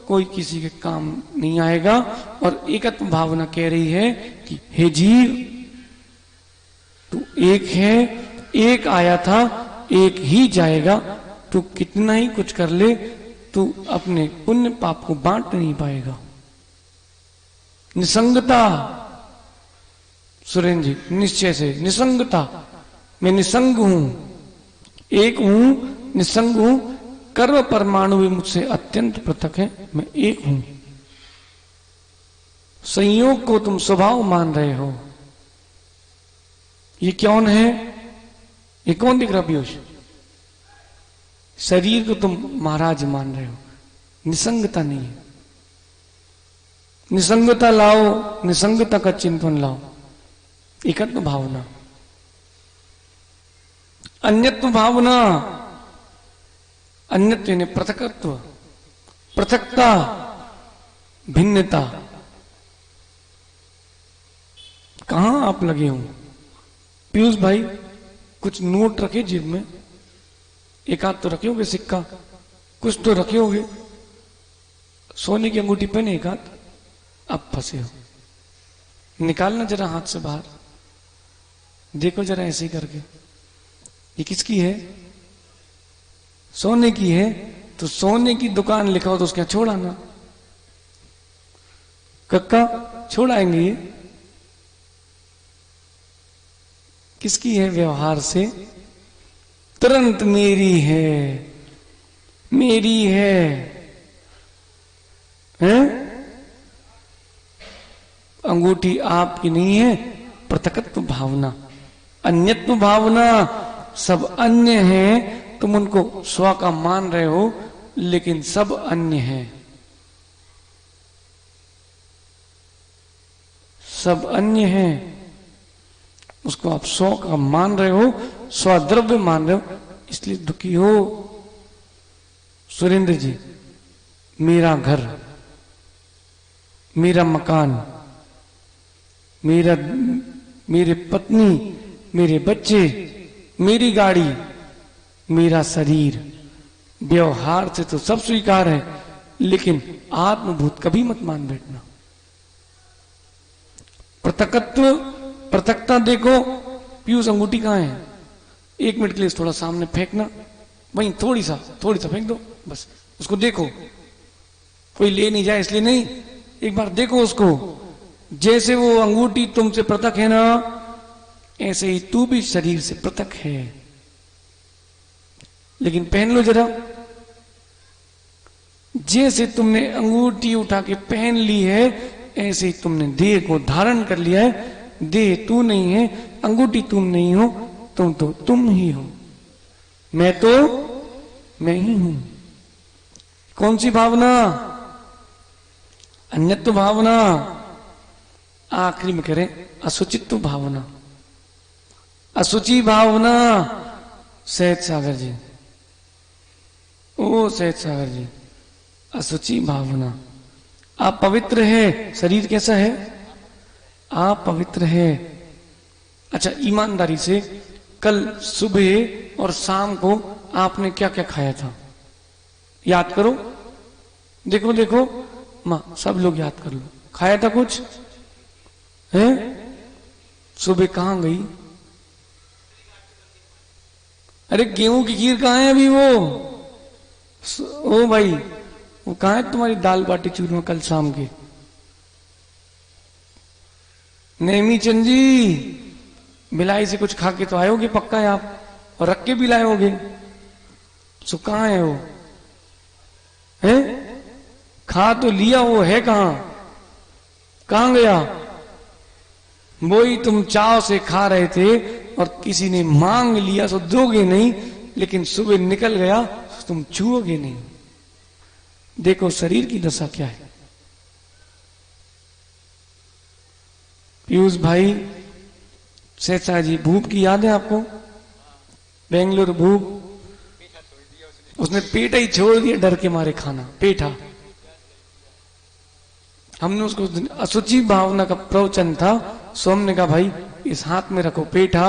कोई किसी के काम नहीं आएगा। और एकत्व भावना कह रही है कि हे जीव, तू एक है, एक आया था, एक ही जाएगा। तू कितना ही कुछ कर ले, तू अपने पुण्य पाप को बांट नहीं पाएगा। निसंगता, सुरेंद्र जी, निश्चय से निसंगता, मैं निसंग हूं, एक हूं, निसंग हूं, कर्म परमाणु भी मुझसे अत्यंत पृथक है, मैं एक हूं। संयोग को तुम स्वभाव मान रहे हो, ये कौन है? ये कौन दिख रहा पीयूष? शरीर को तुम महाराज मान रहे हो, निसंगता नहीं है। निसंगता लाओ, निसंगता का चिंतन लाओ, एकत्व भावना। अन्यत्व भावना, अन्यत्व यानी पृथकत्व, पृथकता, भिन्नता। कहां आप लगे हो? पीयूष भाई, कुछ नोट रखे जेब में, एक आध तो रखे होगे, सिक्का कुछ तो रखे होगे, सोने की अंगूठी पहने एक आध, अब फंसे हो। निकालना जरा हाथ से बाहर, देखो जरा ऐसे ही करके, ये किसकी है? सोने की है, तो सोने की दुकान लिखा हो तो उसके छोड़ा ना, कक्का छोड़ाएंगे। ये किसकी है? व्यवहार से तुरंत मेरी है, मेरी है, हैं? अंगूठी आपकी नहीं है। पृथकत्व भावना, अन्यत्व भावना, सब अन्य हैं, तुम उनको स्व का मान रहे हो, लेकिन सब अन्य हैं, सब अन्य हैं, उसको आप स्व का मान रहे हो, स्वद्रव्य मान रहे हो, इसलिए दुखी हो। सुरेंद्र जी, मेरा घर, मेरा मकान, मेरे पत्नी, मेरे बच्चे, मेरी गाड़ी, मेरा शरीर, व्यवहार से तो सब स्वीकार है, लेकिन आत्मभूत कभी मत मान बैठना। पृथकत्व, पृथकता देखो। पीयूष अंगूठी कहां है? 1 मिनट के लिए थोड़ा सामने फेंकना, वहीं थोड़ी सा फेंक दो, बस उसको देखो, कोई ले नहीं जाए इसलिए नहीं, एक बार देखो उसको। जैसे वो अंगूठी तुमसे पृथक है ना, ऐसे ही तू भी शरीर से पृथक है, लेकिन पहन लो जरा। जैसे तुमने अंगूठी उठा के पहन ली है, ऐसे ही तुमने देह को धारण कर लिया है। देह तू नहीं है, अंगूठी तुम नहीं हो, तुम तो तुम ही हो। मैं तो मैं ही हूं। कौन सी भावना? अन्यत्व भावना। आखिरी में करें असुचित्व भावना, असुचि भावना। सहज सागर जी, ओ सहज सागर जी, असुचि भावना। आप पवित्र है, शरीर कैसा है? आप पवित्र है। अच्छा, ईमानदारी से कल सुबह और शाम को आपने क्या क्या खाया था? याद करो। देखो देखो माँ, सब लोग याद कर लो। खाया था कुछ है? सुबह कहां गई? अरे गेहूं की खीर कहां है अभी? वो ओ भाई, वो कहां है तुम्हारी दाल बाटी चूरमा कल शाम की? नेमी चंद जी, भिलाई से कुछ खा के तो आयोगे पक्का है आप, और रख के भी लाओगे। सो कहां है वो? है? खा तो लिया, वो है कहां? कहां गया? वो ही तुम चाव से खा रहे थे और किसी ने मांग लिया सो दोगे नहीं, लेकिन सुबह निकल गया तो तुम छुओगे नहीं। देखो शरीर की दशा क्या है। पीयूष भाई, शेषा जी, भूप की याद है आपको? बेंगलुरु भूप, उसने पेठा ही छोड़ दिया डर के मारे खाना, पेठा। हमने उसको, असुचि भावना का प्रवचन था, सो हमने कहा भाई इस हाथ में रखो पेठा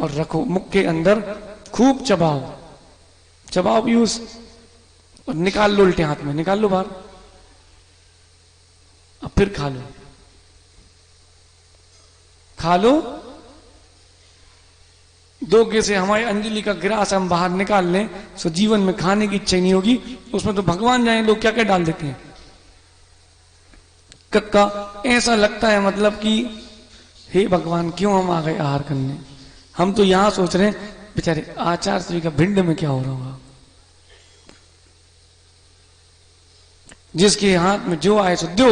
और रखो मुख के अंदर, खूब चबाओ, चबाओ पीयूष, और निकाल लो उल्टे हाथ में, निकाल लो बाहर, अब फिर खा लो, खा लो। धोखे से हमारी अंजलि का गिलास हम बाहर निकाल लें तो जीवन में खाने की इच्छा नहीं होगी। उसमें तो भगवान जाने लोग क्या क्या डाल देते हैं। कक्का, ऐसा लगता है मतलब कि हे भगवान क्यों हम आ गए आहार करने। हम तो यहां सोच रहे हैं बेचारे आचार्य श्री का भिंड में क्या हो रहा होगा। जिसके हाथ में जो आए सो दो,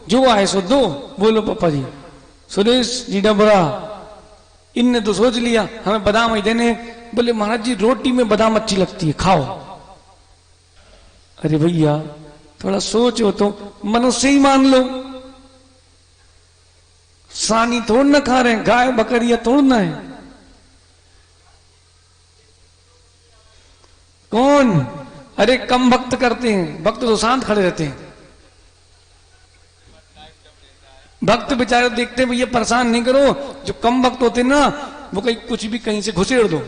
जो आए सो दो। बोलो पापा जी। सुरेश जी डबरा, इनने तो सोच लिया हमें बादाम ही देने। बोले महाराज जी रोटी में बादाम अच्छी लगती है, खाओ। अरे भैया थोड़ा सोचो तो, मनुष्य ही मान लो। सानी थोड़ ना खा रहे हैं, गाय बकरिया तोड़ना है। कौन? अरे कम भक्त करते हैं, भक्त तो शांत खड़े रहते हैं। भक्त बेचारे देखते हैं भैया परेशान नहीं करो। जो कम भक्त होते ना वो कहीं कुछ भी कहीं से घुसेड़ दो।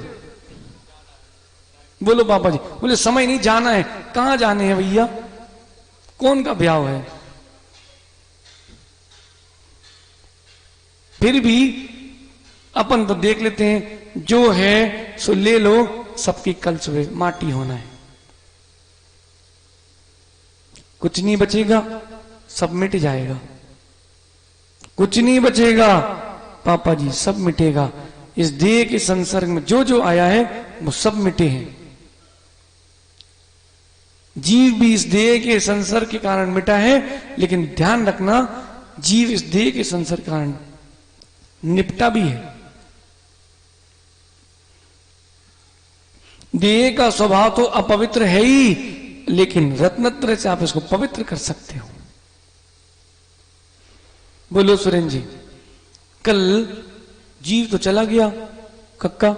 बोलो पापा जी। बोले समय नहीं, जाना है। कहां जाने हैं भैया? कौन का ब्याह है? फिर भी अपन तो देख लेते हैं, जो है सो ले लो, सबकी कल सुबह माटी होना है। कुछ नहीं बचेगा, सब मिट जाएगा। कुछ नहीं बचेगा पापा जी, सब मिटेगा। इस देह के संसर्ग में जो जो आया है वो सब मिटे हैं। जीव भी इस देह के संसर्ग के कारण मिटा है, लेकिन ध्यान रखना जीव इस देह के संसर्ग के कारण निपटा भी है। देह का स्वभाव तो अपवित्र है ही, लेकिन रत्नत्रय से आप इसको पवित्र कर सकते हो। बोलो सुरेंद्र जी। कल जीव तो चला गया कक्का,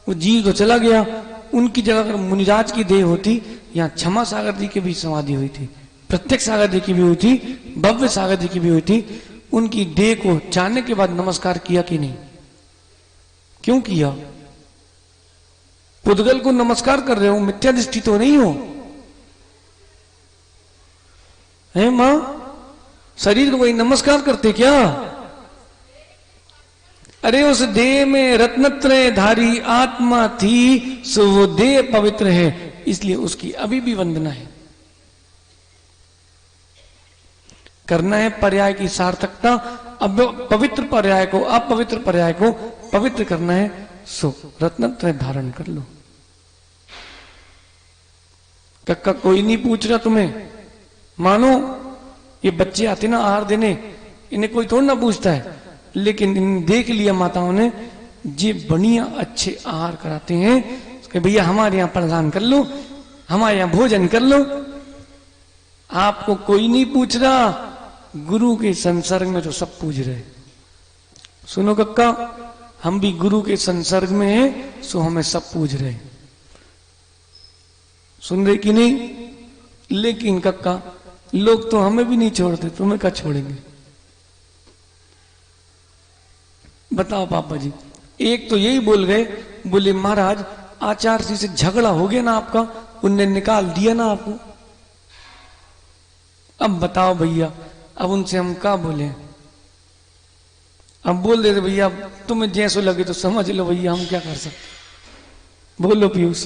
वो जीव तो चला गया। उनकी जगह अगर मुनिराज की देह होती, यहाँ क्षमा सागर जी की भी समाधि हुई थी, प्रत्यक्ष सागर जी की भी हुई थी, भव्य सागर जी की भी हुई थी। उनकी देह को जाने के बाद नमस्कार किया कि नहीं? क्यों किया? पुद्गल को नमस्कार कर रहे हो, मिथ्या दृष्टि तो नहीं हो? है मां? शरीर को वही नमस्कार करते क्या? अरे उस देह में रत्नत्रय धारी आत्मा थी, सो वो देह पवित्र है, इसलिए उसकी अभी भी वंदना है। करना है पर्याय की सार्थकता। अब पवित्र पर्याय को, अपवित्र पर्याय को पवित्र करना है, सो रत्नत्रय धारण कर लो। कक्का कोई नहीं पूछ रहा तुम्हें, मानो ये बच्चे आते ना आहार देने, इन्हें कोई थोड़ा ना पूछता है, लेकिन इन देख लिया माताओं ने, ये बढ़िया अच्छे आहार कराते हैं, कि भैया हमारे यहाँ प्रदान कर लो, हमारे यहाँ भोजन कर लो। आपको कोई नहीं पूछ रहा, गुरु के संसर्ग में तो सब पूछ रहे। सुनो कक्का, हम भी गुरु के संसर्ग में हैं, सो हमें सब पूछ रहे। सुन रहे कि नहीं? लेकिन कक्का लोग तो हमें भी नहीं छोड़ते, तुम्हें क्या छोड़ेंगे? बताओ पापा जी। एक तो यही बोल गए, बोले महाराज आचार्य जी से झगड़ा हो गया ना आपका, उनने निकाल दिया ना आपको। अब बताओ भैया, अब उनसे हम क्या बोले? अब बोल देते भैया तुम्हें जैसो लगे तो समझ लो भैया, हम क्या कर सकते? बोलो पीयूष।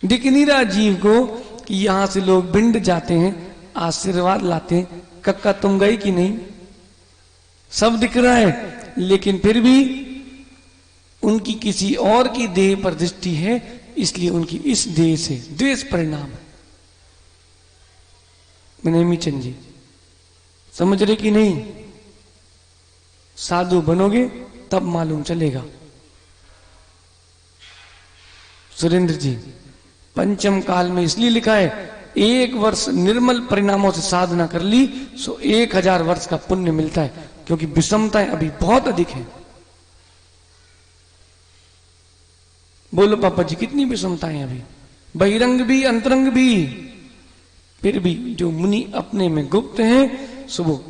दिख नहीं रहा जीव को कि यहां से लोग भिंड जाते हैं, आशीर्वाद लाते हैं। कक्का तुम गए कि नहीं? सब दिख रहा है, लेकिन फिर भी उनकी किसी और की देह पर दृष्टि है, इसलिए उनकी इस देह से द्वेष परिणाम है। नेमीचंद जी समझ रहे कि नहीं? साधु बनोगे तब मालूम चलेगा। सुरेंद्र जी, पंचम काल में इसलिए लिखा है 1 वर्ष निर्मल परिणामों से साधना कर ली सो 1000 वर्ष का पुण्य मिलता है, क्योंकि विषमताएं अभी बहुत अधिक है। बोलो पापा जी, कितनी विषमताएं अभी, बहिरंग भी अंतरंग भी। फिर भी जो मुनि अपने में गुप्त हैं, सो वो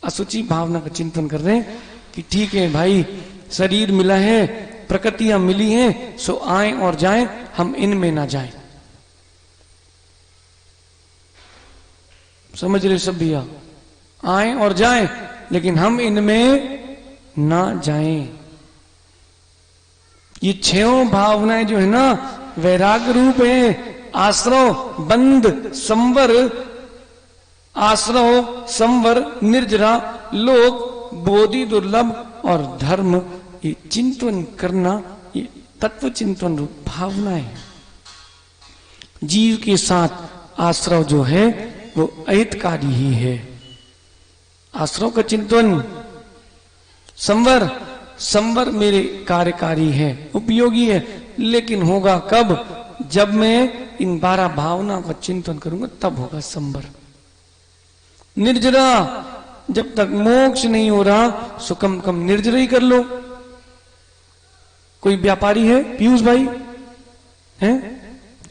असुचि भावना का चिंतन कर रहे हैं कि ठीक है भाई, शरीर मिला है, प्रकृतियां मिली हैं, सो आए और जाएं, हम इनमें ना जाएं। समझ रहे सब भैया? आए और जाएं, लेकिन हम इनमें ना जाएं। ये 6 भावनाएं जो है ना, वैराग्य रूप है। आश्रव, बंध, संवर, आश्रव, संवर, निर्जरा, लोक, बोधि, दुर्लभ और धर्म, ये चिंतन करना, ये तत्व चिंतन रूप भावनाएं। जीव के साथ आश्रव जो है वो अहितकारी ही है। आश्रव का चिंतन। संवर, संवर मेरे कार्यकारी है, उपयोगी है, लेकिन होगा कब? जब मैं इन 12 भावनाओं का चिंतन करूंगा, तब होगा संवर। निर्जरा, जब तक मोक्ष नहीं हो रहा सो कम कम निर्जरा ही कर लो। कोई व्यापारी है पीयूष भाई? हैं?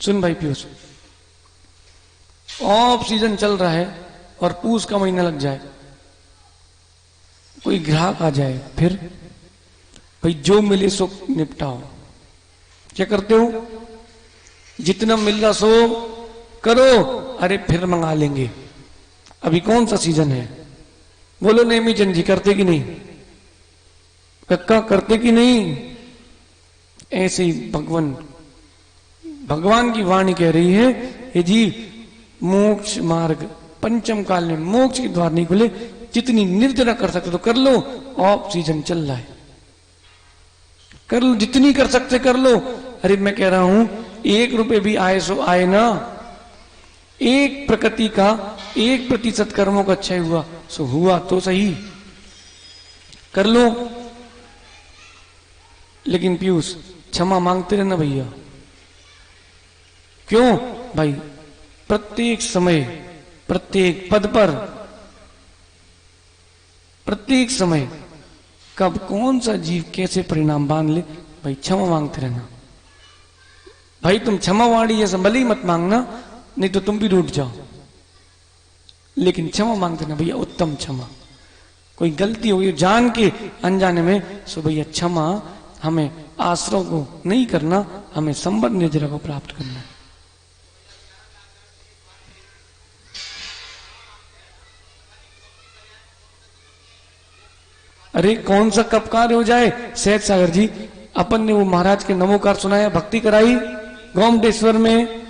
सुन भाई पीयूष, ऑफ सीजन चल रहा है और पूस का महीना लग जाए, कोई ग्राहक आ जाए, फिर भाई जो मिले सो निपटाओ। क्या करते हो? जितना मिल रहा सो करो, अरे फिर मंगा लेंगे, अभी कौन सा सीजन है? बोलो नेमीचंद जी, करते कि नहीं? कक्का करते कि नहीं? ऐसे ही भगवान की वाणी कह रही है, ये जीव मोक्ष मार्ग पंचम काल में मोक्ष के द्वार नहीं खुले, जितनी निर्जरा कर सकते तो कर लो, ऑफ सीजन चल रहा है, कर लो, जितनी कर सकते कर लो। अरे मैं कह रहा हूं 1 रुपए भी आए सो आए ना, एक प्रकृति का 1% कर्मों का क्षय हुआ सो हुआ तो सही, कर लो। लेकिन पीयूष क्षमा मांगते रहना भैया। क्यों भाई? प्रत्येक समय, प्रत्येक पद पर, प्रत्येक समय कब कौन सा जीव कैसे परिणाम बांध ले, भाई क्षमा मांगते रहना। भाई तुम क्षमा वाणी जैसा भले ही मत मांगना, नहीं तो तुम भी रूठ जाओ, लेकिन क्षमा मांगते रहना भैया, उत्तम क्षमा। कोई गलती हो गई जान के अनजाने में, सो भैया क्षमा। हमें आश्रव को नहीं करना, हमें संबद्ध निर्जरा को प्राप्त करना है। अरे कौन सा कब कार्य हो जाए? सहज सागर जी, अपन ने वो महाराज के नमोकार सुनाया, भक्ति कराई गोमटेश्वर में,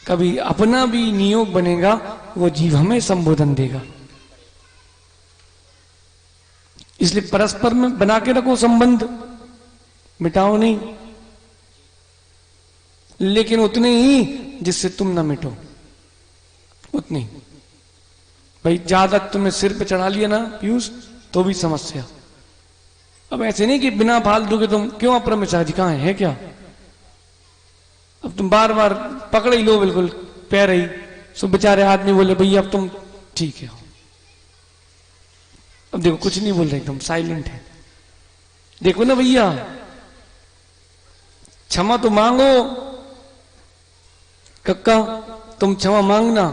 कभी अपना भी नियोग बनेगा, वो जीव हमें संबोधन देगा। इसलिए परस्पर में बना के रखो संबंध, मिटाओ नहीं, लेकिन उतने ही जिससे तुम ना मिटो, उतनी। भाई ज्यादा तुम्हें सिर पे चढ़ा लिया ना पीयूष, तो भी समस्या। अब ऐसे नहीं कि बिना फालतू के तुम क्यों, अप्रमेशाजी कहां है क्या? तुम बार बार पकड़ ही लो बिल्कुल पैर ही। सो बेचारे आदमी बोले भैया अब तुम ठीक है। अब देखो कुछ नहीं बोल रहे, एकदम साइलेंट है। देखो ना भैया, क्षमा तो मांगो कक्का, तुम क्षमा मांगना,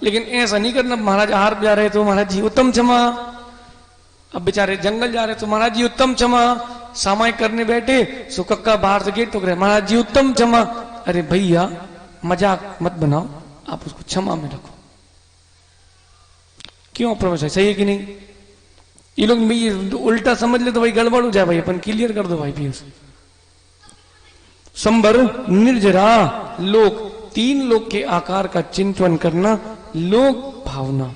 लेकिन ऐसा नहीं करना महाराज हार जा रहे तो महाराज जी उत्तम क्षमा। अब बेचारे जंगल जा रहे तो महाराज जी उत्तम क्षमा। सामायिक करने बैठे सो कक्का बाहर से गेट टोक रहे, महाराज जी उत्तम क्षमा। अरे भैया मजाक मत बनाओ, आप उसको क्षमा में रखो। क्यों प्रोफेसर, सही है कि नहीं? ये लोग भाई उल्टा समझ ले तो भाई गड़बड़ हो जाए भाई, अपन क्लियर कर दो भाई पीयूष। संबर निर्जरा लोक, 3 लोक के आकार का चिंतन करना, लोक भावना।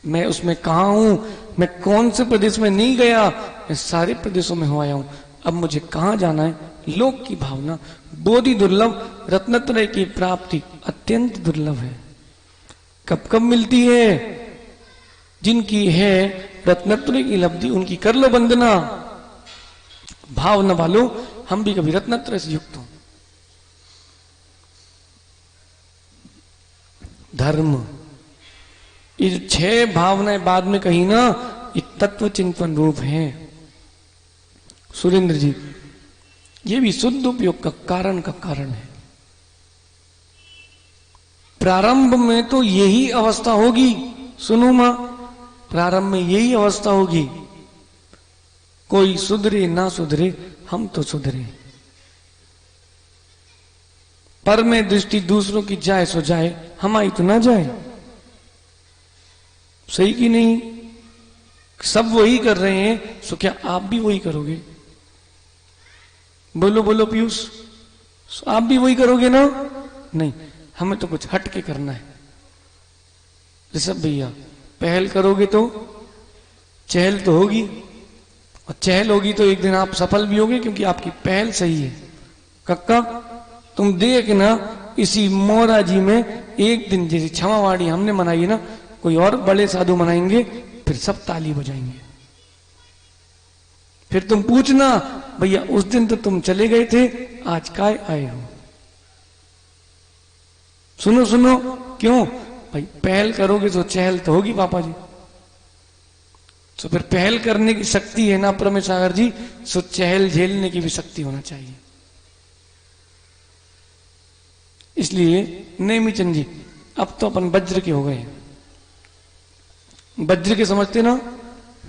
मैं उसमें कहा हूं, मैं कौन से प्रदेश में नहीं गया, मैं सारे प्रदेशों में हो आया हूं, अब मुझे कहां जाना है, लोक की भावना। बोधि दुर्लभ, रत्नत्रय की प्राप्ति अत्यंत दुर्लभ है। कब कब मिलती है? जिनकी है रत्नत्रय की लब्धि उनकी कर लो वंदना। भाव न वालो, हम भी कभी रत्नत्रय से युक्त हो। धर्म, ये जो 6 भावनाएं बाद में कही ना, ये तत्व चिंतन रूप है। सुरेंद्र जी, ये भी शुद्ध उपयोग का कारण है। प्रारंभ में तो यही अवस्था होगी, सुनो मां, प्रारंभ में यही अवस्था होगी। कोई सुधरे ना सुधरे, हम तो सुधरे। पर में दृष्टि दूसरों की जाए सो जाए, हमारी तो ना जाए। सही कि नहीं? सब वही कर रहे हैं, सो क्या आप भी वही करोगे? बोलो बोलो पीयूष, आप भी वही करोगे ना? नहीं, हमें तो कुछ हट के करना है। ऋषभ भैया, पहल करोगे तो चहल तो होगी, और चहल होगी तो एक दिन आप सफल भी होगे, क्योंकि आपकी पहल सही है। कक्का तुम देखना, इसी मोरा जी में एक दिन जैसे क्षमावाणी हमने मनाई ना, कोई और बड़े साधु मनाएंगे, फिर सब ताली बजाएंगे। फिर तुम पूछना भैया उस दिन तो तुम चले गए थे, आज काय आए हो? सुनो सुनो, क्यों भाई? पहल करोगे तो चहल तो होगी पापा जी। तो फिर पहल करने की शक्ति है ना परमेश सागर जी, सो चहल झेलने की भी शक्ति होना चाहिए। इसलिए नेमीचंद जी, अब तो अपन वज्र के हो गए। वज्र के समझते ना,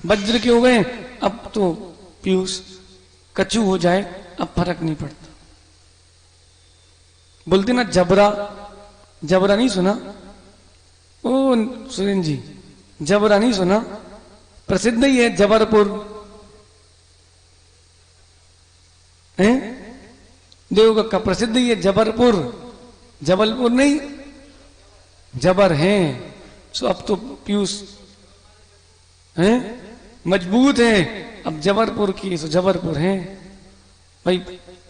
वज्र के हो गए। अब तो पीयूष कचू हो जाए, अब फर्क नहीं पड़ता। बोलते ना जबरा, जबरा नहीं सुना? ओ सुरेंद्र जी, जबरा नहीं सुना? प्रसिद्ध ही है जबरपुर, है देवगढ़ का प्रसिद्ध ही है जबरपुर। जबलपुर नहीं, जबर है। सो अब तो पीयूष है मजबूत है, अब जबरपुर की सो जबरपुर है भाई।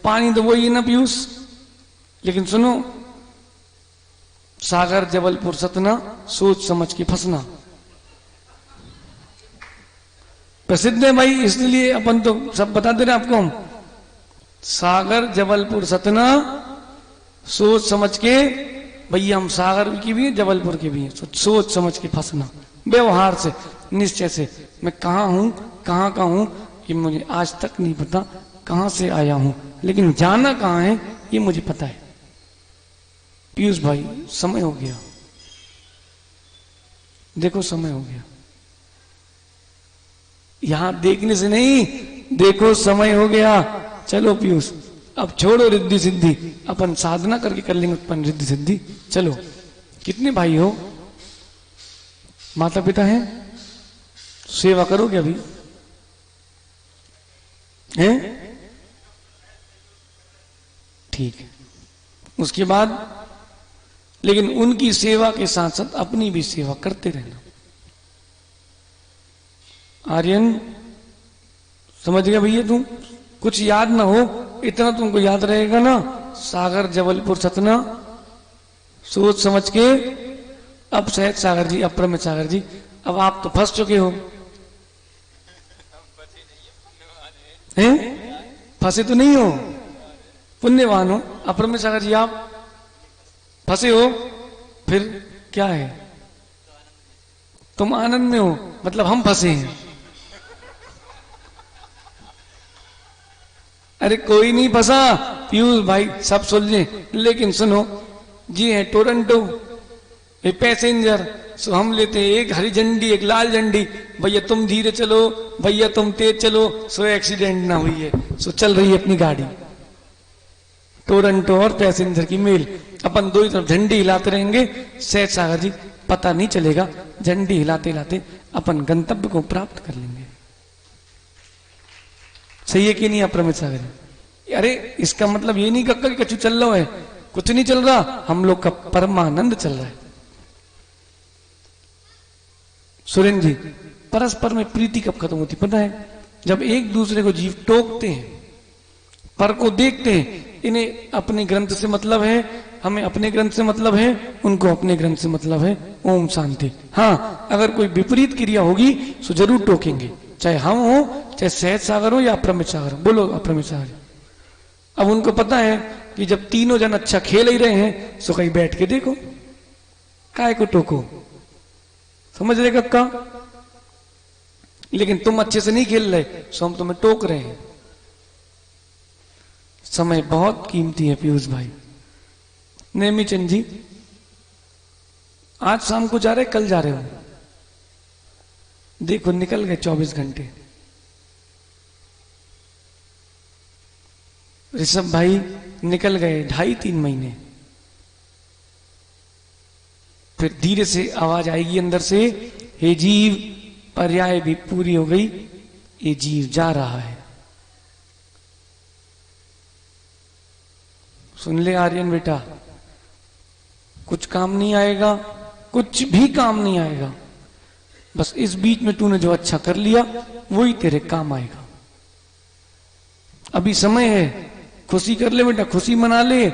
पानी तो वही है ना पीयूष, लेकिन सुनो, सागर जबलपुर सतना, सोच समझ के फंसना। प्रसिद्ध है भाई, इसलिए अपन तो सब बता दे रहे आपको हम। सागर जबलपुर सतना, सोच समझ के, भैया हम सागर की भी हैं जबलपुर के भी हैं, सोच समझ के फंसना। व्यवहार से, निश्चय से, मैं कहां हूं, कहां का हूं, ये मुझे आज तक नहीं पता, कहां से आया हूं, लेकिन जाना कहां है ये मुझे पता है। पीयूष भाई, समय हो गया, देखो समय हो गया। यहां देखने से नहीं, देखो समय हो गया। चलो पीयूष, अब छोड़ो रिद्धि सिद्धि, अपन साधना करके कर लेंगे अपन रिद्धि सिद्धि। चलो, कितने भाई हो? माता पिता हैं? सेवा करोगे अभी? हैं? ठीक है। उसके बाद लेकिन उनकी सेवा के साथ साथ अपनी भी सेवा करते रहना। आर्यन, समझ गया भैया? तुम कुछ याद ना हो, इतना तुमको याद रहेगा ना, सागर जबलपुर सतना, सोच समझ के। अब सहज सागर जी, अब प्रमित सागर जी, अब आप तो फंस चुके हो, हैं? फंसे तो नहीं हो? पुण्यवान हो। अप्रमेय सागर जी आप फंसे हो, फिर क्या है? तुम आनंद में हो, मतलब हम फंसे हैं। अरे कोई नहीं फंसा पीयूष भाई, सब सुलझे। लेकिन सुनो जी, है टोरंटो ये पैसेंजर, सो हम लेते हैं एक हरी झंडी एक लाल झंडी, भैया तुम धीरे चलो, भैया तुम तेज चलो, सो एक्सीडेंट ना हुई है, सो चल रही है अपनी गाड़ी। टोरंटो और पैसेंजर की मेल, अपन दो ही तरफ झंडी हिलाते रहेंगे। सहज सागर जी पता नहीं चलेगा, झंडी हिलाते हिलाते अपन गंतव्य को प्राप्त कर लेंगे। सही है कि नहीं अप्रमित सागर जी? अरे इसका मतलब ये नहीं कक्का कि कछु चल रहा है, कुछ नहीं चल रहा, हम लोग का परमानंद चल रहा है। सुरेंद्र जी, परस्पर में प्रीति कब खत्म होती पता है? जब एक दूसरे को जीव टोकते हैं, पर को देखते हैं, इन्हें अपने ग्रंथ से मतलब है, हमें अपने ग्रंथ से मतलब है, उनको अपने ग्रंथ से मतलब है। ओम शांति। हाँ, अगर कोई विपरीत क्रिया होगी तो जरूर टोकेंगे, चाहे हम हो, चाहे सहज सागर हो या अप्रमित सागर हो। बोलो अप्रमित सागर। अब उनको पता है कि जब तीनों जन अच्छा खेल ही रहे हैं, सो कहीं बैठ के देखो, काय को टोको। समझ रहे कक्का? लेकिन तुम अच्छे से नहीं खेल रहे, सो हम तुम्हें टोक रहे हैं। समय बहुत कीमती है पीयूष भाई। नेमीचंद जी, आज शाम को जा रहे, कल जा रहे हो? देखो निकल गए 24 घंटे। ऋषभ भाई निकल गए 2.5-3 महीने। फिर धीरे से आवाज आएगी अंदर से, हे जीव, पर्याय भी पूरी हो गई, ये जीव जा रहा है। सुन ले आर्यन बेटा, कुछ काम नहीं आएगा, कुछ भी काम नहीं आएगा, बस इस बीच में तूने जो अच्छा कर लिया वही तेरे काम आएगा। अभी समय है, खुशी कर ले बेटा, खुशी मना ले।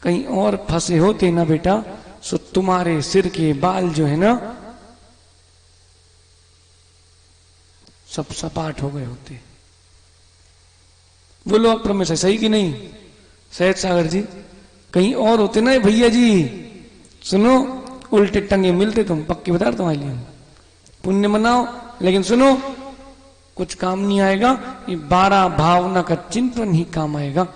कहीं और फंसे होते ना बेटा, सो तुम्हारे सिर के बाल जो है ना सब सपाट हो गए होते। बोलो अप्रमेय से सही कि नहीं? सहज सागर जी, कहीं और होते ना भैया जी, सुनो, उल्टे टंगे मिलते तुम, पक्की बता तुम्हारे लिए। पुण्य मनाओ, लेकिन सुनो, कुछ काम नहीं आएगा, ये 12 भावना का चिंतन ही काम आएगा।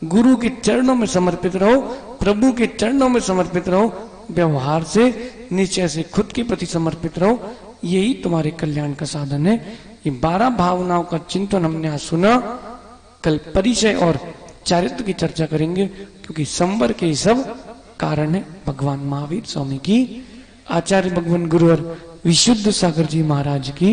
गुरु के चरणों में समर्पित रहो, प्रभु के चरणों में समर्पित रहो, व्यवहार से निश्चय से खुद के प्रति समर्पित रहो, यही तुम्हारे कल्याण का साधन है। ये 12 भावनाओं का चिंतन हमने आज सुना। कल परिचय और चारित्र की चर्चा करेंगे, क्योंकि संवर के सब कारण है भगवान महावीर स्वामी की, आचार्य भगवान गुरुवर विशुद्ध सागर जी महाराज की